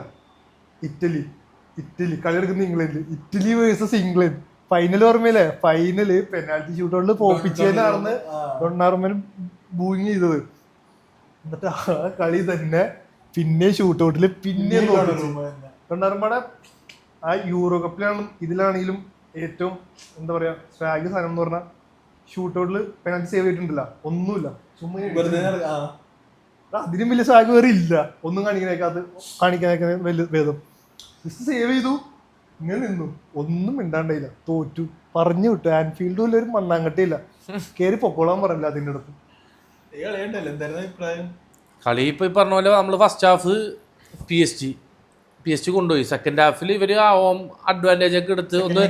ഇറ്റലി കളി എടുക്കുന്ന England, Italy versus England final ഓർമ്മയില്ലേ? ഫൈനല് പെനാൽറ്റി ഷൂട്ടൗട്ടിൽ തോപ്പിച്ചതിനാണെന്ന് ഡൊണ്ണാർമന് ബൂയിങ് ചെയ്തത്. എന്നിട്ട് ആ കളി തന്നെ പിന്നെ ഷൂട്ടൗട്ടിൽ പിന്നെ ഡൊണ്ണാർമയുടെ ആ യൂറോ കപ്പിലാണെങ്കിലും ഇതിലാണെങ്കിലും ഏറ്റവും എന്താ പറയാ സ്വാഗ് സാധനം എന്ന് പറഞ്ഞാൽ ഷൂട്ടൗട്ടിൽ പെനാൽറ്റി സേവ് ചെയ്തിട്ടുണ്ടല്ല, ഒന്നുമില്ല, ചുമ്മാ അതിനും വലിയ സ്വാഗ് വേറെ ഇല്ല. ഒന്നും കാണിക്കാനേക്കാൾ വലിയ ഭേദം. സേവ് ചെയ്തു, ഇങ്ങനെ നിന്നു, ഒന്നും മിണ്ടാണ്ടായില്ല, തോറ്റു, പറഞ്ഞു വിട്ടു. ആൻഫീൽഡിൽ ഒരു മണ്ണാങ്കട്ടിയില്ല, കയറി പൊക്കോളാൻ പറഞ്ഞില്ല അതിൻ്റെ അടുത്ത്. കളി ഇപ്പൊ ഈ പറഞ്ഞ പോലെ നമ്മൾ ഫസ്റ്റ് ഹാഫ് PSG കൊണ്ടുപോയി. സെക്കൻഡ് ഹാഫിൽ ഇവര് ഹോം അഡ്വാൻറ്റേജ് ഒക്കെ എടുത്ത് ഒന്ന്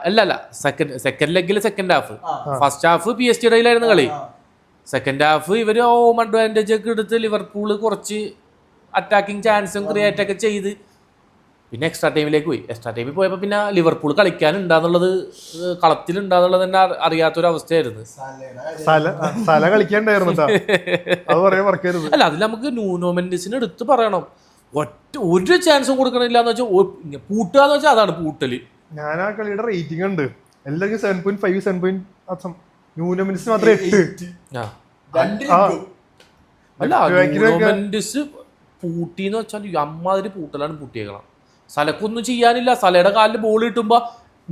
അല്ല സെക്കൻഡ് ലെഗിൽ second half, first half PSG ഇടയിലായിരുന്നു കളി. സെക്കൻഡ് ഹാഫ് ഇവര് ഹോം അഡ്വാൻറ്റേജ് ഒക്കെ എടുത്ത് ലിവർപൂള് കുറച്ച് അറ്റാക്കിങ് ചാൻസും ക്രിയേറ്റ് ഒക്കെ ചെയ്ത് പിന്നെ എക്സ്ട്രാ ടൈമിലേക്ക് പോയി. എക്സ്ട്രാ ടൈമിൽ പോയപ്പോൾ പിന്നെ ലിവർപൂൾ കളിക്കാനുണ്ടാന്നുള്ളത് കളത്തിലുണ്ടാന്നുള്ളത് തന്നെ അറിയാത്തൊരവസ്ഥയായിരുന്നു. സല കളിക്കാണ്ടായിരുന്നു അത് പറയാൻ മറക്കരുത്. അല്ല, അതിൽ നമുക്ക് ന്യൂനോ മെൻഡസിന് എടുത്ത് പറയണം. ഒരു ചാൻസും കൊടുക്കണില്ല എന്ന് വെച്ചാൽ പൂട്ടുക എന്ന് വെച്ചാൽ അതാണ് പൂട്ടല്. ഞാൻ ആ കളിയുടെ റേറ്റിംഗ് ഉണ്ട് എല്ലാവർക്കും 7.5 7. ന്യൂനോ മെൻഡസിന് മാത്രം 8. അല്ല, ന്യൂനോ മെൻഡസ് പൂട്ടിന്ന് വെച്ചാൽ അമ്മാതിരി പൂട്ടലാണ് പൂട്ടിയേക്കണം. സലക്കൊന്നും ചെയ്യാനില്ല. സലയുടെ കാലിൽ ബോൾ കിട്ടുമ്പോ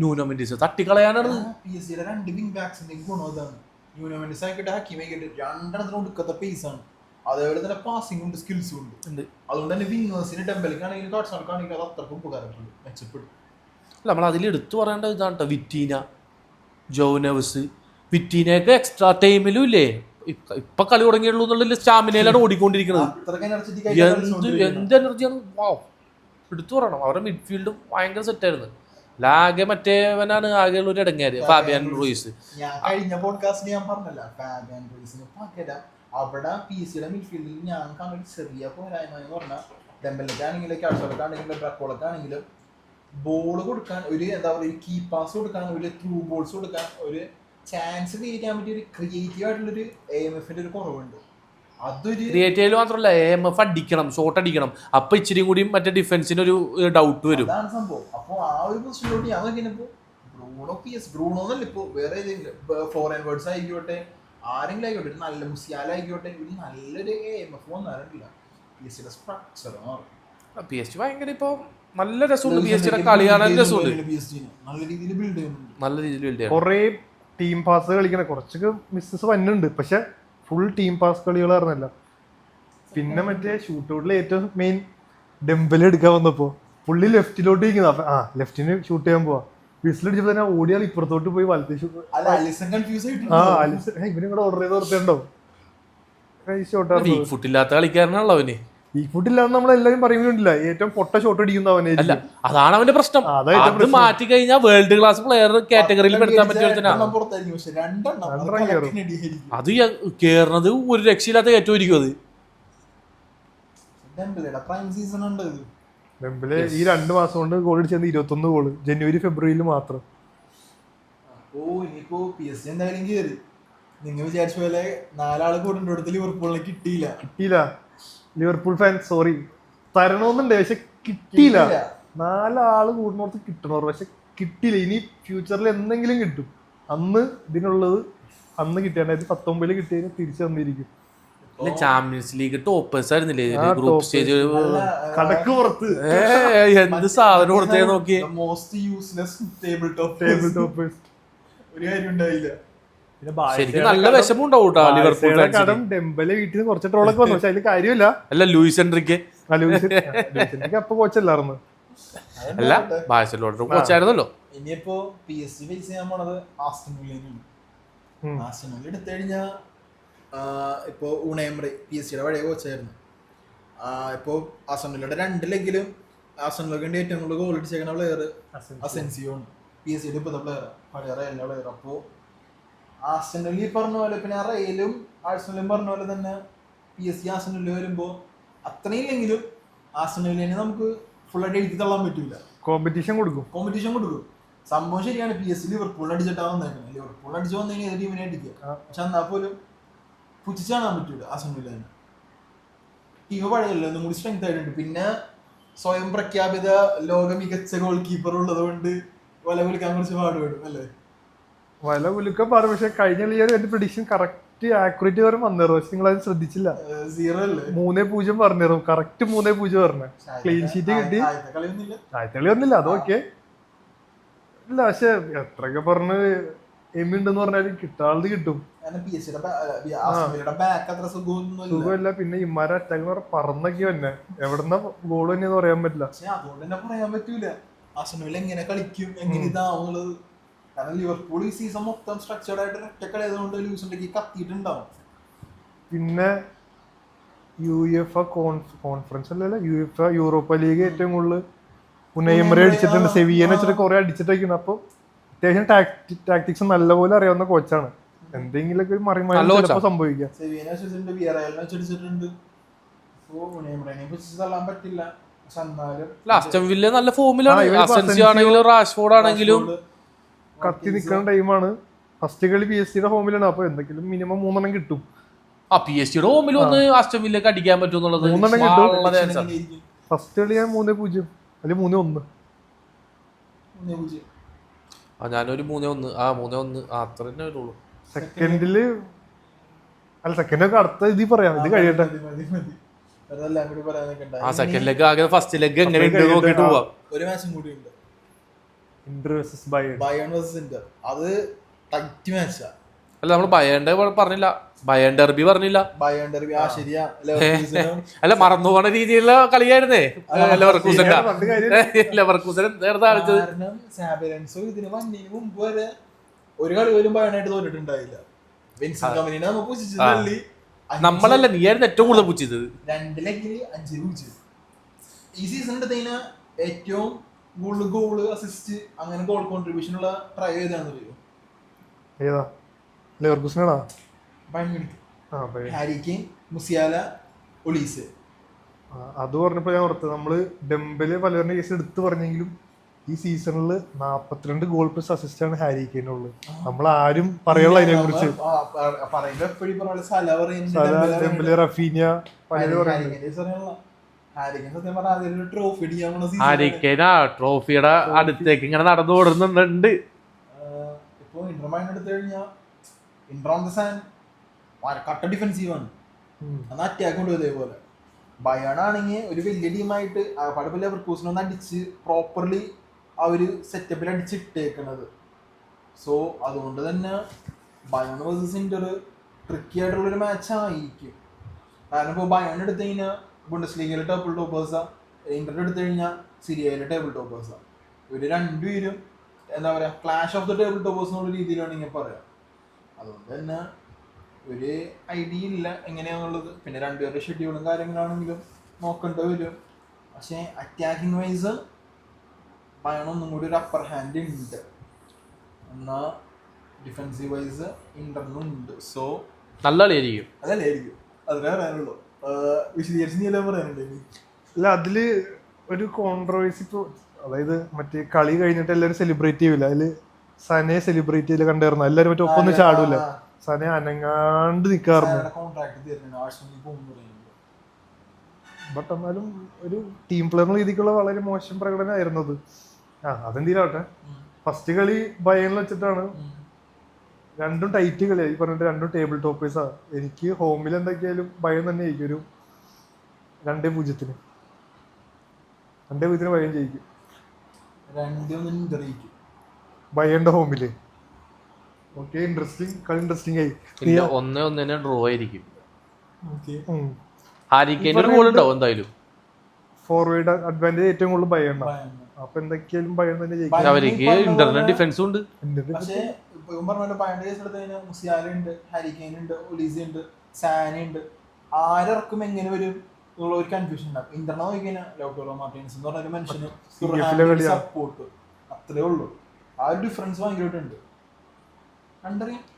ന്യൂനോ മെൻഡസ് തട്ടിക്കളയാനാണ്. രണ്ട് വിംഗ് ബാക്സിന്റെയും ഗുണം അതാണ്. ന്യൂനോ മെൻഡസ് ആയിക്കോട്ടെ ഹക്കീമി ആയിക്കോട്ടെ രണ്ടെണ്ണത്തിന് കൊടുക്കാത്ത പേസാണ്, അതേപോലെ തന്നെ പാസിംഗ് ഉണ്ട്, സ്കിൽസും ഉണ്ട്. അതുകൊണ്ട് തന്നെ വിംഗേഴ്സിന് ഡെമ്പലിക്കാണെങ്കിലും കാട്ട്സാണെങ്കിലും അത് അത്രക്കും ഉപകാരപ്പെടും, മെച്ചപ്പെടും. നമ്മൾ അതിൽ എടുത്തു പറയേണ്ട ഇതാണ് കേട്ടോ. വിറ്റീന, ജോനവസ്, വിറ്റീനയൊക്കെ എക്സ്ട്രാ ടൈമിലും ഇല്ലേ ഇപ്പൊ കളി തുടങ്ങിയുള്ളൂ എന്നുള്ള സ്റ്റാമിനയിലാണ് ഓടിക്കൊണ്ടിരിക്കുന്നത്. എന്ത് എനർജിയാണ്! വാവ്, എടുത്തു പറയണം. അവരുടെ മിഡ്ഫീൽഡും ഭയങ്കര സെറ്റായിരുന്നു. ലാകെ മറ്റേവനാണ് ആകെയുള്ള ഒരു ഇടങ്ങാര്, ഫാബിയൻ റൂയിസ്. ഞാൻ കഴിഞ്ഞ പോഡ്കാസ്റ്റിൽ ഞാൻ പറഞ്ഞല്ല, ഫാബിയൻ റൂയിസിന് പകരം അവിടെ PSGയുടെ മിഡ്ഫീൽഡിൽ ഞാൻ കാണുന്ന ചെറിയ പോരായ്മ എന്ന് പറഞ്ഞാൽ ഡെമ്പലിക്കാണെങ്കിലും കാഴ്ചക്കാണെങ്കിലും ബ്രക്കോളക്കാണെങ്കിലും ബോൾ കൊടുക്കാൻ ഒരു എന്താ പറയുക, കീ പാസ് കൊടുക്കാൻ, ഒരു ത്രൂ ബോൾസ് കൊടുക്കാൻ, ഒരു ചാൻസ് ക്രിയേറ്റ് ചെയ്യാൻ പറ്റിയ ഒരു ക്രിയേറ്റീവ് ആയിട്ടുള്ളൊരു AMFന്റെ ഒരു കുറവുണ്ട്. അതൊരു ക്രിയേറ്റീവ് മാത്രമല്ല, AMF അടിക്കണം, ഷോട്ട് അടിക്കണം. അപ്പൊ ഇച്ചിരി കൂടി മറ്റേ ഡിഫൻസിന് ഒരു ഡൗട്ട് വരും. അതാണ് സംഭവം. അപ്പൊ ആ ഒരു പൊസിഷനിലോട്ട് ഞാൻ നോക്കിയപ്പോ ബ്രൂണോ എന്നല്ല, ഇപ്പൊ വേറെ ഏതെങ്കിലും ഫോർവേഡ്സ് ആയിക്കോട്ടെ, ആരെങ്കിലും ആയിക്കോട്ടെ, നല്ല മുസിയാലായിക്കോട്ടെ, ഒരു നല്ലൊരു AMF വന്നാറില്ല. PSGയുടെ സ്ട്രക്ചർ PSG ഭയങ്കര ഇപ്പൊ നല്ല രസമുണ്ട്. PSGയുടെ കളി കാണാൻ രസമുണ്ട്, നല്ല രീതിയിൽ ബിൽഡ് ചെയ്യുന്നുണ്ട്, നല്ല രീതിയിൽ ബിൽഡ് ചെയ്യുന്നു. കുറെ ടീം പാസ് കളിക്കണ കുറച്ചൊക്കെ മിസ്സസ് വന്നുണ്ട്, പക്ഷെ ഫുൾ ടീം പാസ് കളികൾ പറഞ്ഞല്ല. പിന്നെ മറ്റേ ഷൂട്ടൗട്ടിൽ ഏറ്റവും മെയിൻ ഡെമ്പൽ എടുക്കാൻ വന്നപ്പോ പുള്ളി ലെഫ്റ്റിലോട്ട് ഇരിക്കുന്ന ലെഫ്റ്റിന് ഷൂട്ട് ചെയ്യാൻ പോവാ, വിസിലടിച്ചപ്പോ തന്നെ ഓടിയാൽ ഇപ്പുറത്തോട്ട് പോയി വലത്തെ ഷൂട്ട്. ഇവനും കൂടെ ഓർഡർ ചെയ്ത് ഓർത്തുണ്ടോ? ഫുട്ടില്ലാത്ത കളിക്കാരനാണല്ലോ അവന്. ഈ ഫുഡില്ലാന്ന് നമ്മളെല്ലാരും പറയുന്നില്ല, ഏറ്റവും പൊട്ട ഷോട്ട് അടിക്കുന്ന അവനെ. അല്ല, അതാണ് അവന്റെ പ്രശ്നം. അതാ ഏറ്റവും അത് മാറ്റി കഴിഞ്ഞാൽ വേൾഡ് ക്ലാസ് പ്ലെയർ കാറ്റഗറിയിൽ പെടുത്താൻ പറ്റിയ പുറത്തായിരിക്കും, പക്ഷെ രണ്ടെണ്ണം അത് കേറുന്നത് ഒരു രക്ഷയില്ലാത്ത ഏറ്റവും ഇരിക്കും. അത് പ്രൈം സീസൺ ഉണ്ട് ഇത്. ഡെംബലെ ഈ 2 മാസം കൊണ്ട് ഗോൾ അടിച്ചത് 21 ഗോള് ജനുവരി ഫെബ്രുവരിയിൽ മാത്രം. ഓ ഇനിയിപ്പോ PSG എന്തായാലും കയറി. നിങ്ങൾ വിചാരിച്ച പോലെ 4 ആള് കൂടുന്നിടത്ത് ലിവർപൂളിനെ കിട്ടിയില്ല. ലിവർപൂൾ ഫാൻ സോറി, തരണമെന്നുണ്ട് പക്ഷെ കിട്ടിയില്ല. 4 ആള് കൂടുന്നോർത്ത് കിട്ടണോ, പക്ഷെ കിട്ടിയില്ല. ഇനി ഫ്യൂച്ചറിൽ എന്തെങ്കിലും കിട്ടും. അന്ന് ഇതിനുള്ളത് അന്ന് കിട്ടിയാൽ 19 കിട്ടിയതിന് തിരിച്ചു തന്നിരിക്കും. ചാമ്പ്യൻസ് ലീഗ് ടോപ്പേഴ്സ് ആയിരുന്നില്ലേ ഗ്രൂപ്പ് സ്റ്റേജ്? കടക്ക് പുറത്ത് എന്ത് സാധനം കൊടുത്തേ നോക്കി. മോസ്റ്റ് യൂസ്ലെസ് ടേബിൾ ടോപ്പേഴ്സ് ഒരു കാര്യം ഉണ്ടായില്ല. ശരിക്കും നല്ല വിഷമം ഉണ്ടാവും കേട്ടോ ലിവർപൂൾ കടം. ഡെംബലെ വീട്ടിൽ നിന്ന് കുറച്ച് ട്രോളൊക്കെ വന്നു, പക്ഷെ അതിൽ കാര്യമില്ല. അല്ല ലൂയിസ് എൻട്രിക്ക് അപ്പൊ കോച്ചല്ലായിരുന്നു. അല്ല ബാഴ്സലോണ കോച്ചായിരുന്നല്ലോ. ഇനിയിപ്പോ PSG ഫേസ് ചെയ്യാൻ പോണത് ആസ്റ്റൺ വില്ലയാണ്. ആസ്റ്റൺ വില്ല എടുത്തു കഴിഞ്ഞാ ഇപ്പോ ഊണൈ എമറി PSG പഴയ കോച്ചായിരുന്നു. ഇപ്പോ ആസ്റ്റൺ വില്ലയുടെ 2 ലെഗിലും ആസ്റ്റൺ വില്ലക്ക് ഏറ്റവും കൂടുതൽ ഗോൾ അടിച്ചേക്കുന്ന പ്ലെയർ അസെൻസിയോ ആണ്. PSG ഇപ്പോഴത്തെ പ്ലെയർ, പഴയ റയലിന്റെ പ്ലെയർ. അപ്പോ ആസ്റ്റൺ വില്ല ഈ പറഞ്ഞ പോലെ, പിന്നെ റയലും ആഴ്സണലും പറഞ്ഞ പോലെ തന്നെ PSG ആസ്റ്റൺ വില്ല വരുമ്പോ അത്രയും ഇല്ലെങ്കിലും ആസ്റ്റൺ വില്ലിനെ നമുക്ക് ഫുള്ളായിട്ട് എഴുതി തള്ളാൻ പറ്റൂല. കോമ്പറ്റീഷൻ കൊടുക്കും. സംഭവം ശരിയാണ്. PSG ലിവർപൂളിനെ അടിച്ചിട്ടാ വന്നേക്കുന്നത്. ലിവർപൂളിനെ അടിച്ചു വന്നതിന് ഏത് ടീമിനെ അടിക്കുക, പക്ഷെ എന്നാൽ പോലും പുച്ഛിച്ച് കാണാൻ പറ്റൂല ആസ്റ്റൺ വില്ല തന്നെ. ടീം പഴയല്ലോ, ഒന്നും കൂടി സ്ട്രെങ്ത് ആയിട്ടുണ്ട്. പിന്നെ സ്വയം പ്രഖ്യാപിത ലോക മികച്ച ഗോൾ കീപ്പർ ഉള്ളത് കൊണ്ട് വല കുലിക്കാൻ കുറച്ച് പാടുപെടും അല്ലേ? വല കുലുക്കാൻ പാടും, പക്ഷെ കഴിഞ്ഞ എന്റെ പ്രഡിക്ഷൻ കറക്റ്റ് ആക്യുറേറ്റ് വരെ വന്നേറും. പക്ഷെ നിങ്ങൾ അത് ശ്രദ്ധിച്ചില്ല. 0 അല്ലേ? 3-0 പറഞ്ഞേറും. കറക്റ്റ് 3-0 പറഞ്ഞു. ക്ലീൻ ഷീറ്റ് കിട്ടി. ആദ്യത്തെ കളി ഒന്നില്ല, അതൊക്കെ ഇല്ല. പക്ഷെ എത്രയൊക്കെ പറഞ്ഞ് എമി ഉണ്ടെന്ന് പറഞ്ഞാലും കിട്ടാളത് കിട്ടും. സുഖമില്ല. പിന്നെ ഇമാരെ അറ്റാക്ക് പറന്നൊക്കെ തന്നെ എവിടെന്ന ഗോൾ തന്നെയെന്ന് പറയാൻ പറ്റില്ല. അതുകൊണ്ട് തന്നെ പറയാൻ പറ്റൂല ആസ്റ്റൺ വില്ല എങ്ങനെ കളിക്കും, എങ്ങനെ ഇതാവുള്ളത്. കാരണം ലിവർപൂൾ ഈ സീസൺ മൊത്തം സ്ട്രക്ചർഡ് ആയിട്ട് ഒറ്റക്കളി ആയതുകൊണ്ട് ലൂസ് ഉണ്ടെങ്കിൽ കത്തിയിട്ടുണ്ടാവും. പിന്നെ UEFA കോൺഫറൻസ് അല്ലല്ലോ, UEFA യൂറോപ്പ ലീഗ് ഏറ്റവും കൂടുതൽ ഊണൈ എമറി അടിച്ചിട്ടുണ്ട്. സെവിയനെ വെച്ചിട്ട് കുറെ അടിച്ചിട്ടേക്കുന്നു. അപ്പൊ അത്യാവശ്യം ടാക്ടിക്സ് നല്ലപോലെ അറിയാവുന്ന കോച്ചാണ്. എന്തെങ്കിലുമൊക്കെ മറിമാറി സംഭവിക്കാം. ആസ്റ്റൺ വില്ല നല്ല ഫോമിലാണ്. അസെൻസിയോ ആണെങ്കിലും റാഷ്ഫോർഡ് ആണെങ്കിലും കത്തി നിൽക്കുന്ന ടൈമാണ്. ഫസ്റ്റ് കളി PSG ഹോമിലാണ്. അപ്പൊ എന്തെങ്കിലും മിനിമം 3 കിട്ടും. PSG ഹോമിൽ ഒന്ന് ആസ്റ്റൺ വില്ലക്ക് അടിക്കാൻ പറ്റും എന്നുള്ളത് 3 കിട്ടും. ഫസ്റ്റ് കളി ഞാൻ 3-0 അല്ലെങ്കിൽ 3-1. ഞാനൊരു 3-1 അത്ര തന്നെ വരുള്ളൂ. സെക്കൻഡില് അല്ല, സെക്കൻഡൊക്കെ അടുത്ത ഇതിൽ പറയാം. ഇത് കഴിയട്ടെ. സെക്കൻഡ് ലെഗ് ആകെ ഫസ്റ്റ് ലെഗ് എങ്ങനെ നോക്കിട്ട് പോവാം. ഒരു മാച്ചും കൂടി ഉണ്ട്, Inter versus Bayern versus Inter. അത് ടൈറ്റ് മാച്ചാ. അല്ല നമ്മൾ ബയേണിന്റെ പറഞ്ഞില്ല, ബയേൺ ഡെർബി പറഞ്ഞില്ല. ബയേൺ ഡെർബി ശരിയാ. അല്ല മറന്നു പോണ രീതിയിലുള്ള കളിയായിരുന്നേ ലെവർകൂസൻ നേരത്തെ കളിച്ചത്. കാരണം സാബിയൻസോ ഇതിന് വന്നതിന് മുമ്പ് വരെ ഒരു കളി പോലും ബയേണായിട്ട് തോറ്റിട്ടുണ്ടായില്ല. നമ്മളല്ല, നീയായിരുന്നു ഏറ്റവും കൂടുതൽ പുച്ഛിച്ചത്. 2 ലെഗില് 5-0. ഈ സീസൺ എടുത്തതിന് ഏറ്റവും കൂടുതൽ ഗോള്, അസിസ്റ്റ്, അങ്ങനെ ഗോൾ കോൺട്രിബ്യൂഷൻ ഉള്ള ട്രൈ ചെയ്താണെന്ന് അറിയോ? ഏതാ? ലെവർകൂസനാണോ? Harry Kane, Musiala, Olise. അത് പറഞ്ഞപ്പോ ഞാൻ ഓർത്തത്, നമ്മള് ഡെംബലെ പലവരുടെ കേസ് എടുത്തു പറഞ്ഞെങ്കിലും ഈ സീസണില് 42 ഗോൾ പ്ലസ് അസിസ്റ്റ് ആണ് ഹാരി കെയ്നുള്ളത്. നമ്മൾ ആരും പറയാനുള്ള അതിനെ കുറിച്ച്. ട്രോഫിയുടെ അടുത്തേക്ക് ഇങ്ങനെ നടന്നു ഓടുന്നുണ്ട്. ഇപ്പൊ ഇന്റർമാൻ എടുത്തു കഴിഞ്ഞാൽ കട്ട ഡിഫെൻസീവ് ആണ്, എന്നാൽ അറ്റാക്ക് കൊണ്ടുപോയി. അതേപോലെ ബയേൺ ആണെങ്കിൽ ഒരു വലിയ ടീമായിട്ട് പടപ്പില്ല ലെവർകൂസനൊന്ന് അടിച്ച് പ്രോപ്പർലി ആ ഒരു സെറ്റപ്പിൽ അടിച്ചിട്ടേക്കണത്. സോ അതുകൊണ്ട് തന്നെ ബയേൺ വേഴ്സസ് ഇന്റർ ട്രിക്കി ആയിട്ടുള്ളൊരു മാച്ച് ആയിരിക്കും. കാരണം ഇപ്പോൾ ബയേൺ എടുത്തു കഴിഞ്ഞാൽ ബുണ്ടസ് ലീഗിലെ ടേബിൾ ടോപ്പേഴ്സാ, ഇന്റർ എടുത്തു കഴിഞ്ഞാൽ സിരിയയിലെ ടേബിൾ ടോപ്പേഴ്സാ. ഇവർ രണ്ടുപേരും എന്താ പറയുക, clash of the table toppers എന്നുള്ള രീതിയിലാണ് ഇങ്ങനെ പറയാം. അതുകൊണ്ട് തന്നെ ഒരു ഐഡിയ ഇല്ല എങ്ങനെയാണെന്നുള്ളത്. പിന്നെ രണ്ടുപേരുടെ ഷെഡ്യൂളും കാര്യങ്ങളാണെങ്കിലും നോക്കേണ്ടി വരും. പക്ഷെ അറ്റാക്കിംഗ് വൈസ് ബയൺ ഒന്നും കൂടി ഒരു അപ്പർ ഹാൻഡ് ഉണ്ട്, എന്നാൽ ഡിഫൻസീവ് വൈസ് ഇന്റർനും ഉണ്ട്. സോ നല്ല കളിയായിരിക്കും. അതല്ലേ ആയിരിക്കും, അതിനെ പറയാനുള്ളൂ. വിശദീകരിച്ച് നീ എല്ലാം പറയാനുണ്ട്. അല്ല, അതില് ഒരു കോൺട്രവേഴ്സി ഇപ്പോൾ, അതായത് മറ്റേ കളി കഴിഞ്ഞിട്ട് എല്ലാവരും സെലിബ്രേറ്റ് ചെയ്യൂല, അതില് സനയെ സെലിബ്രേറ്റ് ചെയ്ത് കണ്ടായിരുന്നു. എല്ലാവരും മറ്റേ ഒപ്പൊന്നും ചാടൂല, സന അനങ്ങാണ്ട് നിക്കാറുണ്ട്. കോൺട്രാക്ട് തീർന്നു ആഴ്സണലിൽ പോകുന്നു. ബട്ട് എന്നാലും ഒരു ടീം പ്ലെയർ എന്ന രീതിക്കുള്ള വളരെ മോശം പ്രകടനമായിരുന്നു അത്. അതെന്തിനാവട്ടെ, ഫസ്റ്റ് കളി ബയണിൽ വെച്ചിട്ടാണ്. രണ്ടും ടൈറ്റ് കളിയായി പറഞ്ഞിട്ട്, രണ്ടും ടേബിൾ ടോപ്പേഴ്സാ. എനിക്ക് ഹോമിൽ എന്തൊക്കെയായാലും ബയൺ തന്നെ ജയിക്കും. ഒരു 2-0 ബയൺ ജയിക്കും ബയന്റെ ഹോമില്. ഓക്കെ, ഇൻട്രസ്റ്റിംഗ് കളി, ഇൻട്രസ്റ്റിംഗ് ആയി. 1-1 ഡ്രോ ആയിരിക്കും. ഹാരിക്കെയിന്റെ ഒരു ഗോൾ ഉണ്ടാവും എന്തായാലും. ഫോർവേഡ് അഡ്വാൻറ്റേജ് ഏറ്റവും കൂടുതൽ ബയൺ. അപ്പൊ എന്തൊക്കെയാലും ബയൺ തന്നെ ജയിക്കും. അവർക്ക് ഇന്റർനെറ്റ് ഡിഫൻസും ഉണ്ട്. പക്ഷേ പറഞ്ഞ ബയന്റെ കേസ് എടുത്ത് കഴിഞ്ഞാൽ മുസിയാല ഉണ്ട്, ഹാരിക്കെയിൻ ഉണ്ട്, ഒലീസി ഉണ്ട്, സാന ഉണ്ട്. ആരർക്കും എങ്ങനെ വരും എന്നുള്ള ഒരു കൺഫ്യൂഷൻ ഉണ്ടാവും. ഇന്റർനെ നോക്കി കഴിഞ്ഞാൽ ലൗട്ടോറോ മാർട്ടിൻസ് എന്ന് പറഞ്ഞ മനുഷ്യന് സപ്പോർട്ട് അത്രേ ഉള്ളൂ. ആ ഒരു ഡിഫറൻസ് ഭയങ്കരമായിട്ടുണ്ട്.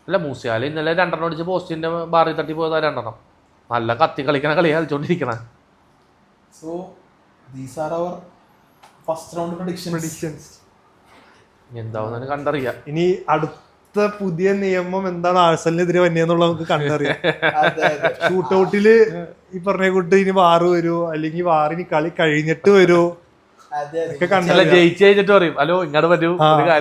അല്ല, മൂസിയാല ഇന്നലെ 2 അടിച്ച് പോസ്റ്റിന്റെ ബാറിൽ തട്ടി പോയതാ 2. നല്ല കത്തി കളിക്കണ കളി കളിച്ചോണ്ടിരിക്കണ. So these are our first round predictions. എന്താവുന്ന കണ്ടറിയാം. ഇനി അടുത്ത പുതിയ നിയമം എന്താണ് ആഴ്സണലിനെതിരെ വന്നെന്നുള്ളത് നമുക്ക് കണ്ടറിയാം. ഷൂട്ട് ഔട്ടില് ഈ പറഞ്ഞ കൂട്ട് ഇനി വാറ് വരുമോ, അല്ലെങ്കിൽ വാറിന് കളി കഴിഞ്ഞിട്ട് വരുമോ ഒക്കെ ജയിച്ചു കഴിഞ്ഞിട്ട് പറയും ഹലോ ഇങ്ങോട്ട് വരൂ.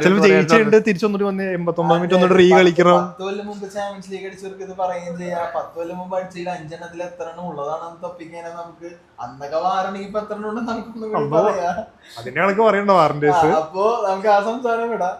ചിലപ്പോൾ ജയിച്ചുണ്ട് തിരിച്ചൊന്നിട്ട് വന്ന് 89 മിനിറ്റ് ഒന്നിട്ട് റീ കളിക്കണം. 10 കൊല്ലം മുമ്പ് ചാമ്പ്യൻസ് ലീഗ് അടിച്ചവർക്ക് ഇത് പറയുകയും ചെയ്യാം. 10 കൊല്ലം മുമ്പ് അടിച്ചതിൽ 5 എണ്ണത്തിൽ എത്ര എണ്ണം ഉള്ളതാണെന്ന് തപ്പിക്കാനാ നമുക്ക്. അന്നൊക്കെ വാറാണെങ്കിൽ ഇപ്പൊ എത്ര എണ്ണം ഉണ്ടെന്ന് നമുക്കൊന്നും പറയാം. അതിന്റെ കണക്ക് പറയണ്ട വാറിന്റെ. അപ്പോ നമുക്ക് ആ സംസാരം വിടാം.